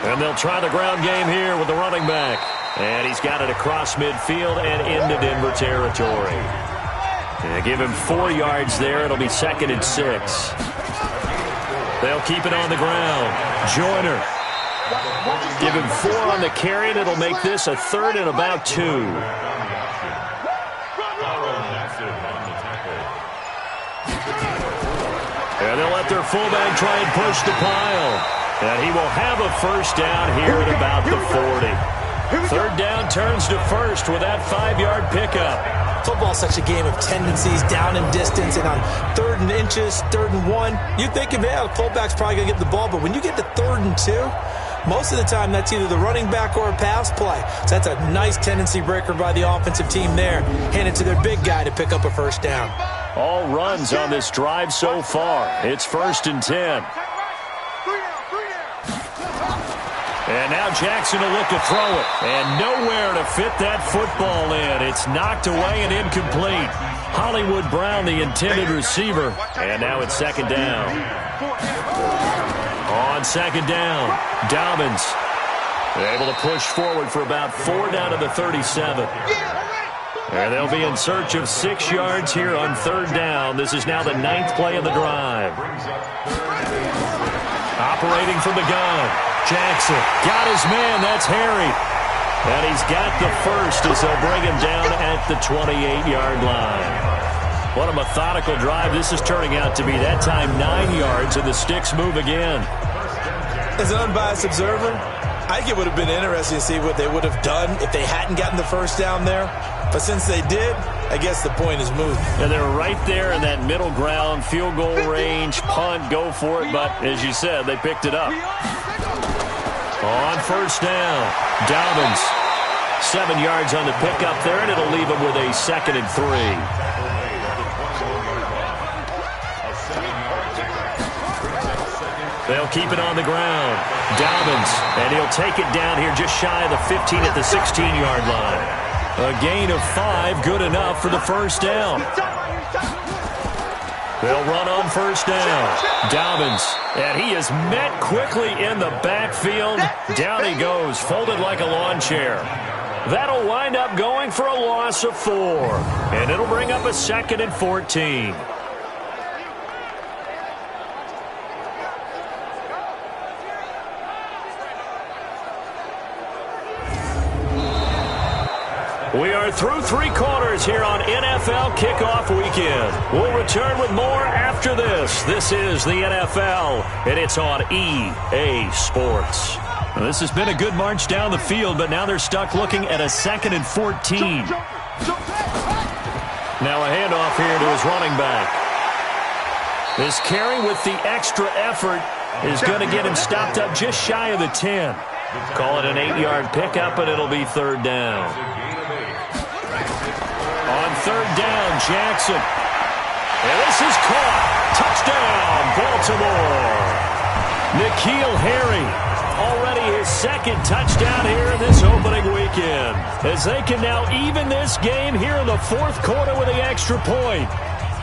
And they'll try the ground game here with the running back. And he's got it across midfield and into Denver territory. And give him 4 yards there. It'll be 2nd and 6. They'll keep it on the ground. Joyner. Give him 4 on the carry, and it'll make this a 3rd and about 2. And they'll let their fullback try and push the pile. And he will have a first down here at about the 40. 3rd down turns to 1st with that 5-yard pickup. Football's such a game of tendencies, down and distance, and on 3rd and inches, 3rd and 1, you're thinking, yeah, the fullback's probably going to get the ball. But when you get to 3rd and 2, most of the time that's either the running back or a pass play. So that's a nice tendency breaker by the offensive team there. Hand it to their big guy to pick up a first down. All runs on this drive so far. It's 1st and 10. And now Jackson will look to throw it. And nowhere to fit that football in. It's knocked away and incomplete. Hollywood Brown, the intended receiver. And now it's 2nd down. On 2nd down, Dobbins able to push forward for about 4 down to the 37. And they'll be in search of 6 yards here on 3rd down. This is now the 9th play of the drive. Operating from the gun. Jackson got his man. That's Harry. And he's got the first as they'll bring him down at the 28-yard line. What a methodical drive this is turning out to be. That time 9 yards, and the sticks move again. As an unbiased observer, I think it would have been interesting to see what they would have done if they hadn't gotten the first down there. But since they did, I guess the point is moved. And they're right there in that middle ground, field goal range, punt, go for it. But as you said, they picked it up. On first down, Dobbins. 7 yards on the pickup there, and it'll leave him with a 2nd and 3. They'll keep it on the ground. Dobbins, and he'll take it down here just shy of the 15 at the 16-yard line. A gain of 5, good enough for the first down. They'll run on first down. Dobbins, and he is met quickly in the backfield. Down he goes, folded like a lawn chair. That'll wind up going for a loss of 4, and it'll bring up a 2nd and 14. We are through 3 quarters here on NFL Kickoff Weekend. We'll return with more after this. This is the NFL, and it's on EA Sports. Well, this has been a good march down the field, but now they're stuck looking at a 2nd and 14. Now a handoff here to his running back. This carry with the extra effort is going to get him stopped up just shy of the 10. Call it an 8-yard pickup, and it'll be 3rd down. On 3rd down, Jackson. And this is caught. Touchdown, Baltimore. N'Keal Harry. Already his 2nd touchdown here in this opening weekend. As they can now even this game here in the 4th quarter with the extra point.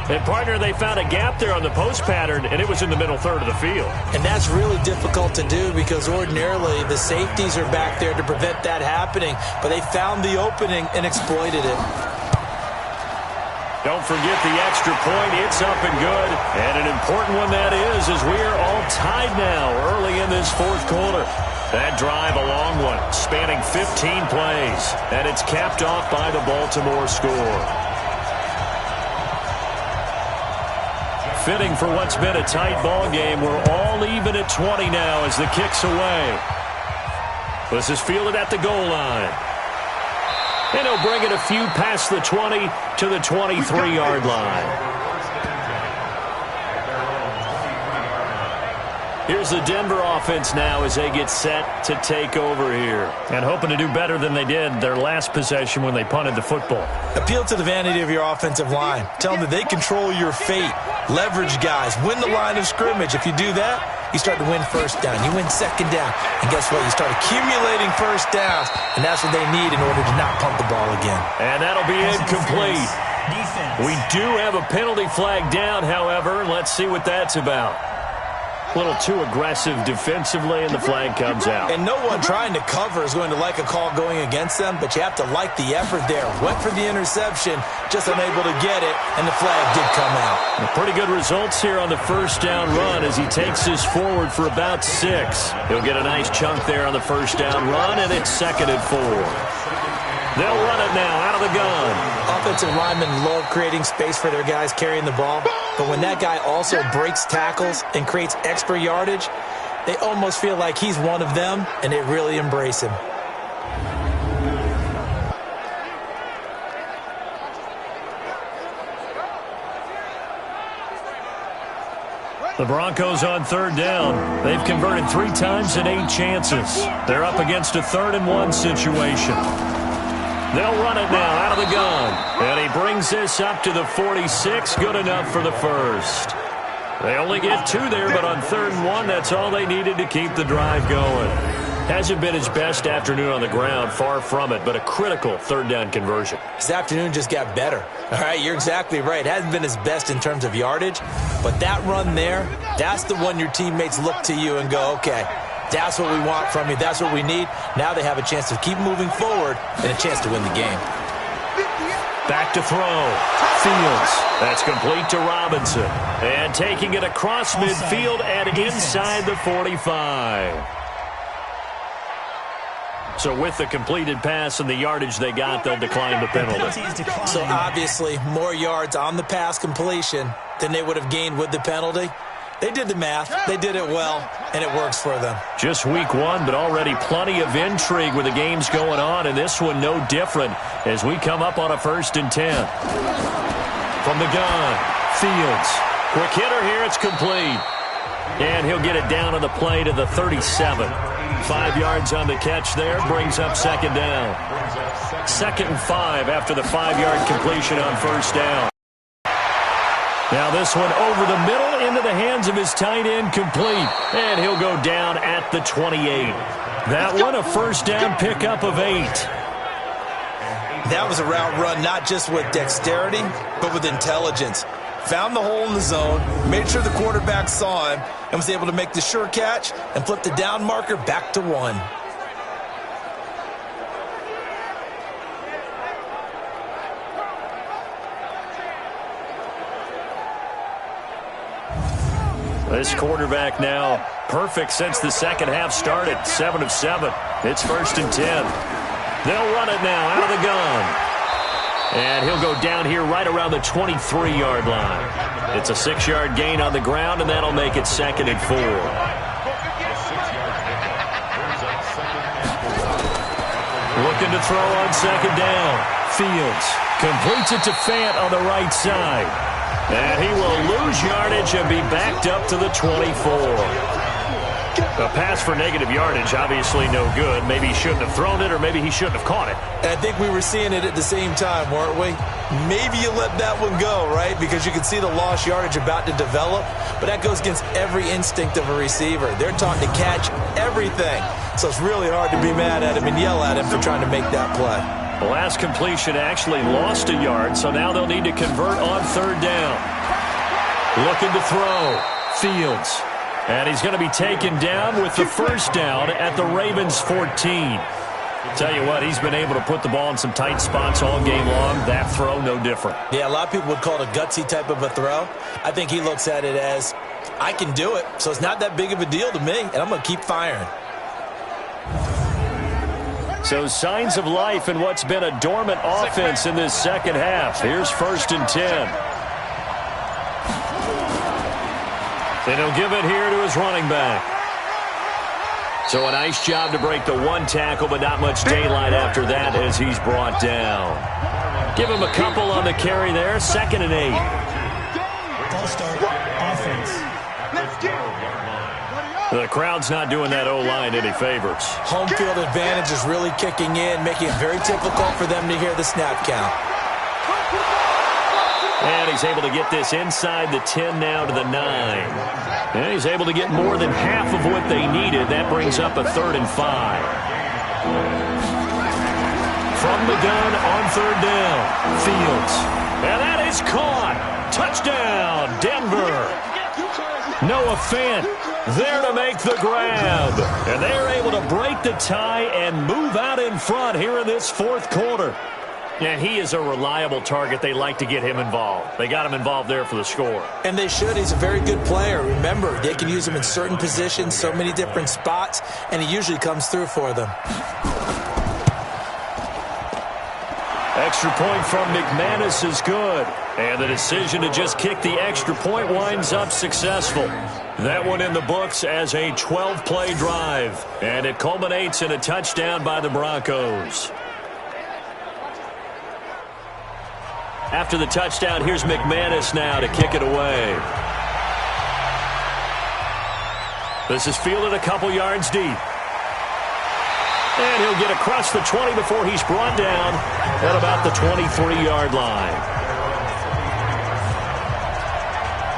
And, partner, they found a gap there on the post pattern, and it was in the middle 3rd of the field. And that's really difficult to do because ordinarily the safeties are back there to prevent that happening. But they found the opening and exploited it. Don't forget the extra point. It's up and good. And an important one that is, as we are all tied now early in this 4th quarter. That drive, a long one, spanning 15 plays. And it's capped off by the Baltimore score. Fitting for what's been a tight ball game. We're all even at 20 now as the kick's away. This is fielded at the goal line. And he'll bring it a few past the 20 to the 23-yard line. Here's the Denver offense now as they get set to take over here. And hoping to do better than they did their last possession when they punted the football. Appeal to the vanity of your offensive line. Tell them that they control your fate. Leverage guys. Win the line of scrimmage. If you do that, you start to win first down. You win second down. And guess what? You start accumulating first downs. And that's what they need in order to not punt the ball again. And that'll be incomplete. We do have a penalty flag down, however. Let's see what that's about. A little too aggressive defensively, and the flag comes out. And no one trying to cover is going to like a call going against them, but you have to like the effort there. Went for the interception, just unable to get it, and the flag did come out. Pretty good results here on the first down run as he takes this forward for about 6. He'll get a nice chunk there on the first down run, and it's 2nd and 4. They'll run it now out of the gun. Offensive linemen love creating space for their guys carrying the ball, but when that guy also breaks tackles and creates extra yardage, they almost feel like he's one of them, and they really embrace him. The Broncos on 3rd down. They've converted 3 times in 8 chances. They're up against a 3rd and 1 situation. They'll run it now out of the gun. And he brings this up to the 46. Good enough for the first. They only get 2 there, but on 3rd and 1, that's all they needed to keep the drive going. Hasn't been his best afternoon on the ground, far from it, but a critical 3rd down conversion. His afternoon just got better. All right, you're exactly right. Hasn't been his best in terms of yardage, but that run there, that's the one your teammates look to you and go, okay, that's what we want from you. That's what we need. Now they have a chance to keep moving forward and a chance to win the game. Back to throw. Fields. That's complete to Robinson. And taking it across midfield and inside the 45. So with the completed pass and the yardage they got, they'll decline the penalty. So obviously more yards on the pass completion than they would have gained with the penalty. They did the math. They did it well, and it works for them. Just week 1, but already plenty of intrigue with the games going on, and this one no different as we come up on a 1st and 10. From the gun, Fields. Quick hitter here, it's complete. And he'll get it down on the play to the 37. 5 yards on the catch there, brings up 2nd down. 2nd and 5 after the 5-yard completion on 1st down. Now this one over the middle into the hands of his tight end, complete. And he'll go down at the 28. That one a 1st down pickup of 8. That was a route run not just with dexterity, but with intelligence. Found the hole in the zone, made sure the quarterback saw him, and was able to make the sure catch and flip the down marker back to 1. This quarterback now perfect since the second half started. 7 of 7. It's 1st and 10. They'll run it now out of the gun. And he'll go down here right around the 23-yard line. It's a 6-yard gain on the ground, and that'll make it 2nd and 4. Looking to throw on 2nd down. Fields completes it to Fant on the right side. And he will lose yardage and be backed up to the 24. A pass for negative yardage, obviously no good. Maybe he shouldn't have thrown it, or maybe he shouldn't have caught it. And I think we were seeing it at the same time, weren't we? Maybe you let that one go, right? Because you can see the lost yardage about to develop. But that goes against every instinct of a receiver. They're taught to catch everything. So it's really hard to be mad at him and yell at him for trying to make that play. The last completion actually lost a yard, so now they'll need to convert on 3rd down. Looking to throw. Fields. And he's going to be taken down with the 1st down at the Ravens' 14. Tell you what, he's been able to put the ball in some tight spots all game long. That throw, no different. Yeah, a lot of people would call it a gutsy type of a throw. I think he looks at it as, I can do it, so it's not that big of a deal to me, and I'm going to keep firing. So signs of life in what's been a dormant offense in this second half. Here's 1st and 10. And he'll give it here to his running back. So a nice job to break the 1 tackle, but not much daylight after that as he's brought down. Give him a couple on the carry there. 2nd and 8. False start. Offense. The crowd's not doing that O-line any favors. Home field advantage is really kicking in, making it very difficult for them to hear the snap count. And he's able to get this inside the 10 now to the 9. And he's able to get more than half of what they needed. That brings up a 3rd and 5. From the gun on 3rd down, Fields. And that is caught. Touchdown, Denver. Noah Fant there to make the grab. And they're able to break the tie and move out in front here in this fourth quarter. And he is a reliable target. They like to get him involved. They got him involved there for the score. And they should. He's a very good player. Remember, they can use him in certain positions, so many different spots, and he usually comes through for them. Extra point from McManus is good. And the decision to just kick the extra point winds up successful. That one in the books as a 12-play drive. And it culminates in a touchdown by the Broncos. After the touchdown, here's McManus now to kick it away. This is fielded a couple yards deep. And he'll get across the 20 before he's brought down at about the 23-yard line.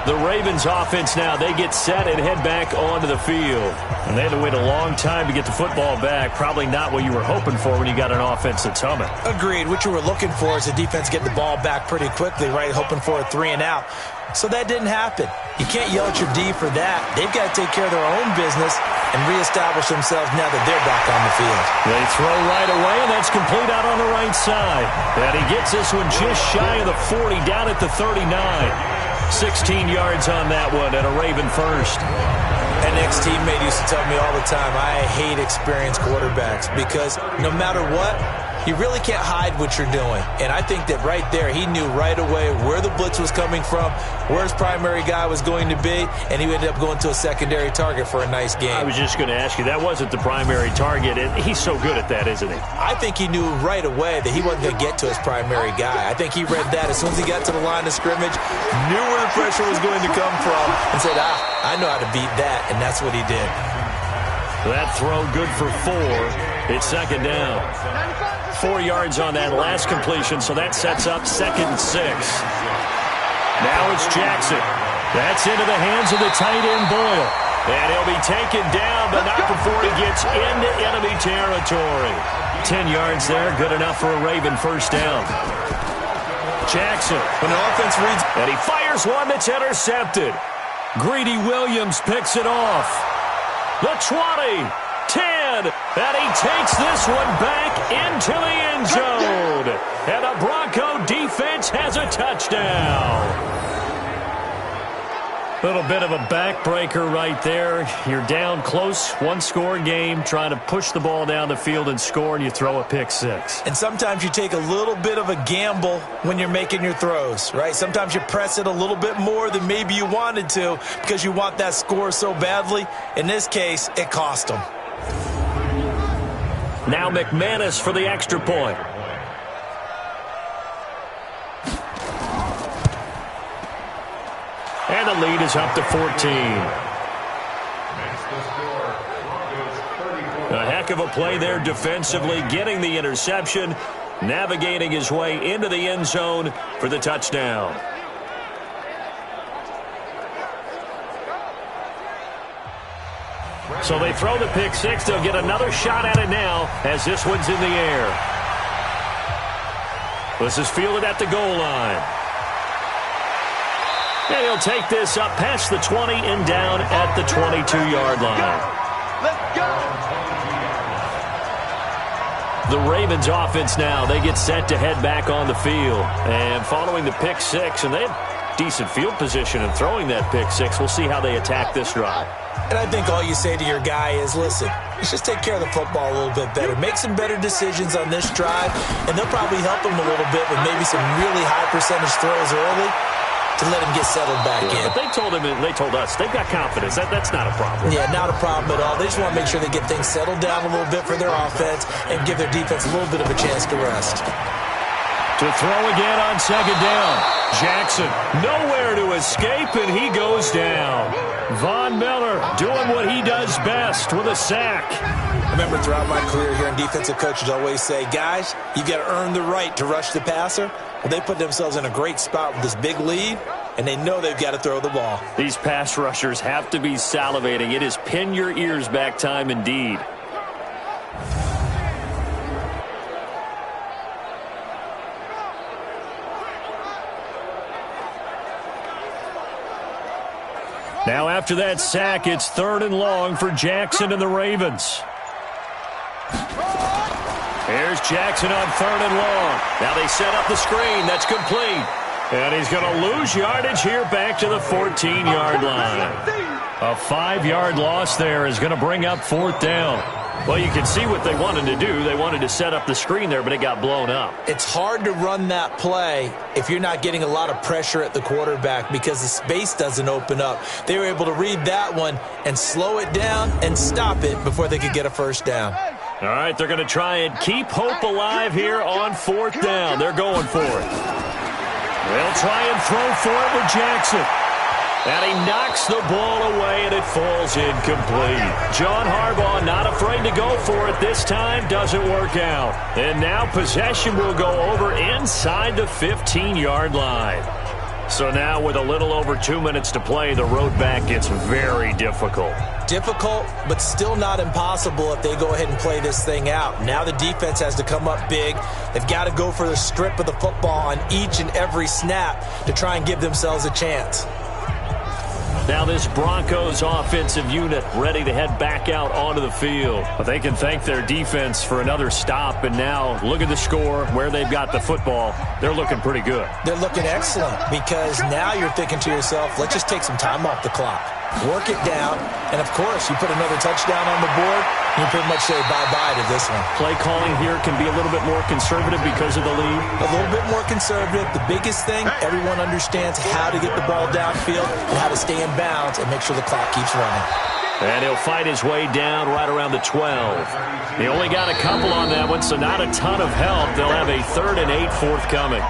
The Ravens offense now, they get set and head back onto the field. And they had to wait a long time to get the football back. Probably not what you were hoping for when you got an offense that's humming. Agreed. What you were looking for is the defense get the ball back pretty quickly, right? Hoping for a 3-and-out. So that didn't happen. You can't yell at your D for that. They've got to take care of their own business and reestablish themselves now that they're back on the field. They throw right away, and that's complete out on the right side. And he gets this one just shy of the 40, down at the 39. 16 yards on that one, and a Raven first. An ex-teammate used to tell me all the time, I hate experienced quarterbacks because no matter what, you really can't hide what you're doing. And I think that right there, he knew right away where the blitz was coming from, where his primary guy was going to be, and he ended up going to a secondary target for a nice game. I was just going to ask you, that wasn't the primary target, and he's so good at that, isn't he? I think he knew right away that he wasn't going to get to his primary guy. I think he read that as soon as he got to the line of scrimmage, knew where the pressure was going to come from, and said, I know how to beat that, and that's what he did. That throw good for 4. It's second down. 4 yards on that last completion, so that sets up 2nd and 6. Now it's Jackson. That's into the hands of the tight end Boyle. And he'll be taken down, but not before he gets into enemy territory. 10 yards there, good enough for a Raven first down. Jackson. When the offense reads. And he fires one that's intercepted. Greedy Williams picks it off. The 20. 10, and he takes this one back into the end zone. And the Bronco defense has a touchdown. Little bit of a backbreaker right there. You're down close, one-score game, trying to push the ball down the field and score, and you throw a pick six. And sometimes you take a little bit of a gamble when you're making your throws, right? Sometimes you press it a little bit more than maybe you wanted to because you want that score so badly. In this case, it cost them. Now McManus for the extra point. And the lead is up to 14. A heck of a play there defensively, getting the interception, navigating his way into the end zone for the touchdown. So they throw the pick six. They'll get another shot at it now as this one's in the air. This is fielded at the goal line. And he'll take this up past the 20 and down at the 22-yard line. Let's go. The Ravens offense now, they get set to head back on the field. And following the pick six, and they have decent field position in throwing that pick six. We'll see how they attack this drive. And I think all you say to your guy is, listen, let's just take care of the football a little bit better. Make some better decisions on this drive, and they'll probably help him a little bit with maybe some really high percentage throws early to let him get settled back in. But they told him, and they told us, they've got confidence. That's not a problem. Yeah, not a problem at all. They just want to make sure they get things settled down a little bit for their offense and give their defense a little bit of a chance to rest. To throw again on second down. Jackson nowhere to escape, and he goes down. Von Miller doing what he does best with a sack. I remember throughout my career here in defensive coaches always say, guys, you got to earn the right to rush the passer. Well, they put themselves in a great spot with this big lead, and they know they've got to throw the ball. These pass rushers have to be salivating. It is pin your ears back time indeed. Now after that sack, it's 3rd and long for Jackson and the Ravens. Here's Jackson on 3rd and long. Now they set up the screen. That's complete. And he's going to lose yardage here back to the 14-yard line. A 5-yard loss there is going to bring up 4th down. Well, you can see what they wanted to do. They wanted to set up the screen there, but it got blown up. It's hard to run that play if you're not getting a lot of pressure at the quarterback because the space doesn't open up. They were able to read that one and slow it down and stop it before they could get a 1st down. All right, they're going to try and keep hope alive here on 4th down. They're going for it. They'll try and throw for it with Jackson. And he knocks the ball away, and it falls incomplete. John Harbaugh not afraid to go for it this time. Doesn't work out. And now possession will go over inside the 15-yard line. So now with a little over 2 minutes to play, the road back gets very difficult. Difficult, but still not impossible if they go ahead and play this thing out. Now the defense has to come up big. They've got to go for the strip of the football on each and every snap to try and give themselves a chance. Now this Broncos offensive unit ready to head back out onto the field. But they can thank their defense for another stop. And now look at the score, where they've got the football. They're looking pretty good. They're looking excellent because now you're thinking to yourself, let's just take some time off the clock. Work it down, and of course, you put another touchdown on the board, you pretty much say bye-bye to this one. Play calling here can be a little bit more conservative because of the lead. A little bit more conservative. The biggest thing, everyone understands how to get the ball downfield and how to stay in bounds and make sure the clock keeps running. And he'll fight his way down right around the 12. He only got a couple on that one, so not a ton of help. They'll have a 3rd and 8 forthcoming.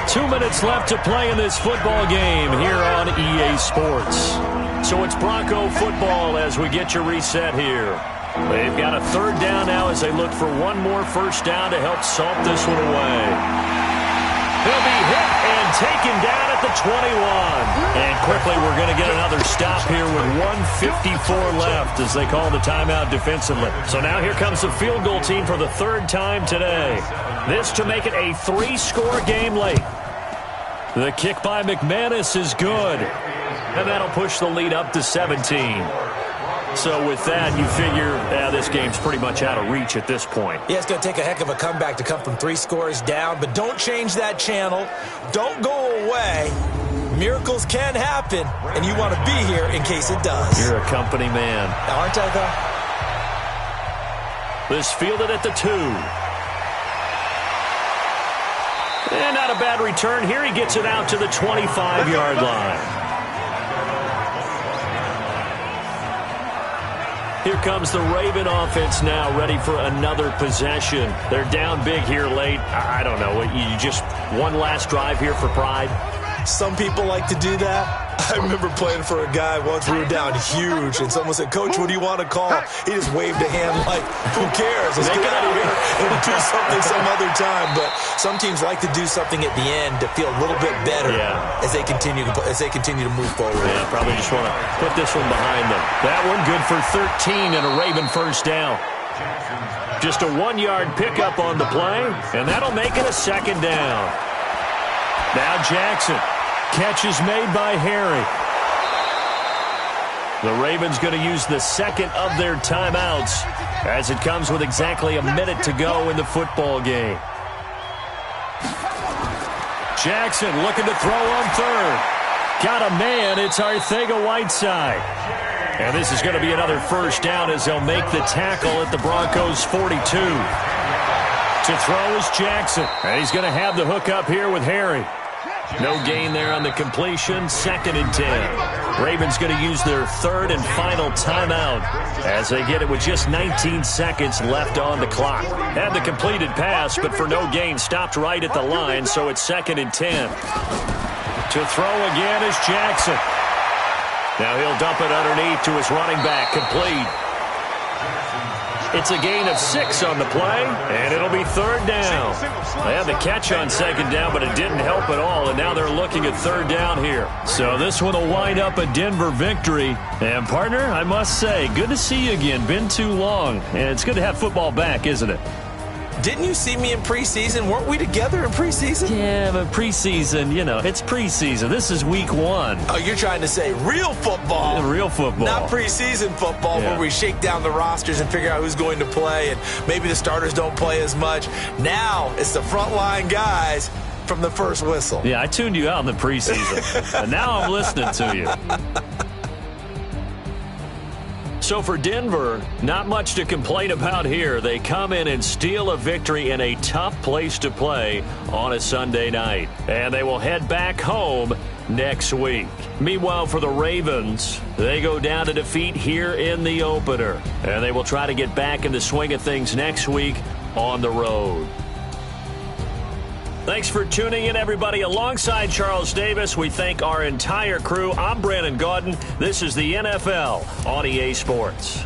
2 minutes left to play in this football game here on EA Sports. So it's Bronco football as we get your reset here. They've got a 3rd down now as they look for one more 1st down to help salt this one away. He'll be hit and taken down at the 21. And quickly we're going to get another stop here with 1:54 left as they call the timeout defensively. So now here comes the field goal team for the 3rd time today. This to make it a 3-score game late. The kick by McManus is good. And that'll push the lead up to 17. So with that, you figure this game's pretty much out of reach at this point. Yeah, it's going to take a heck of a comeback to come from 3 scores down, but don't change that channel. Don't go away. Miracles can happen, and you want to be here in case it does. You're a company man. Aren't I, though? This fielded at the 2. And not a bad return here. He gets it out to the 25-yard line. Here comes the Raven offense now, ready for another possession. They're down big here late. I don't know. You just one last drive here for pride? Some people like to do that. I remember playing for a guy once. We were down huge, and someone said, "Coach, what do you want to call?" He just waved a hand like, "Who cares? Let's get out of here and do something some other time." But some teams like to do something at the end to feel a little bit better as they continue to move forward. Yeah, probably just want to put this one behind them. That one good for 13 and a Raven 1st down. Just a 1-yard pickup on the play, and that'll make it a 2nd down. Now Jackson. Catch is made by Harry. The Ravens going to use the 2nd of their timeouts as it comes with exactly a minute to go in the football game. Jackson looking to throw on 3rd. Got a man. It's Arcega-Whiteside. And this is going to be another 1st down as they'll make the tackle at the Broncos' 42. To throw is Jackson. And he's going to have the hook up here with Harry. No gain there on the completion. 2nd and 10. Ravens going to use their 3rd and final timeout as they get it with just 19 seconds left on the clock. Had the completed pass, but for no gain, stopped right at the line, so it's 2nd and 10. To throw again is Jackson. Now he'll dump it underneath to his running back, complete. It's a gain of 6 on the play, and it'll be 3rd down. They had the catch on 2nd down, but it didn't help at all, and now they're looking at 3rd down here. So this one will wind up a Denver victory. And, partner, I must say, good to see you again. Been too long, and it's good to have football back, isn't it? Didn't you see me in preseason? Weren't we together in preseason? Yeah, but preseason, it's preseason. This is week 1. Oh, you're trying to say real football. Real football. Not preseason football where we shake down the rosters and figure out who's going to play, and maybe the starters don't play as much. Now it's the frontline guys from the first whistle. Yeah, I tuned you out in the preseason, and now I'm listening to you. So for Denver, not much to complain about here. They come in and steal a victory in a tough place to play on a Sunday night. And they will head back home next week. Meanwhile, for the Ravens, they go down to defeat here in the opener. And they will try to get back in the swing of things next week on the road. Thanks for tuning in, everybody. Alongside Charles Davis, we thank our entire crew. I'm Brandon Gaudin. This is the NFL on EA Sports.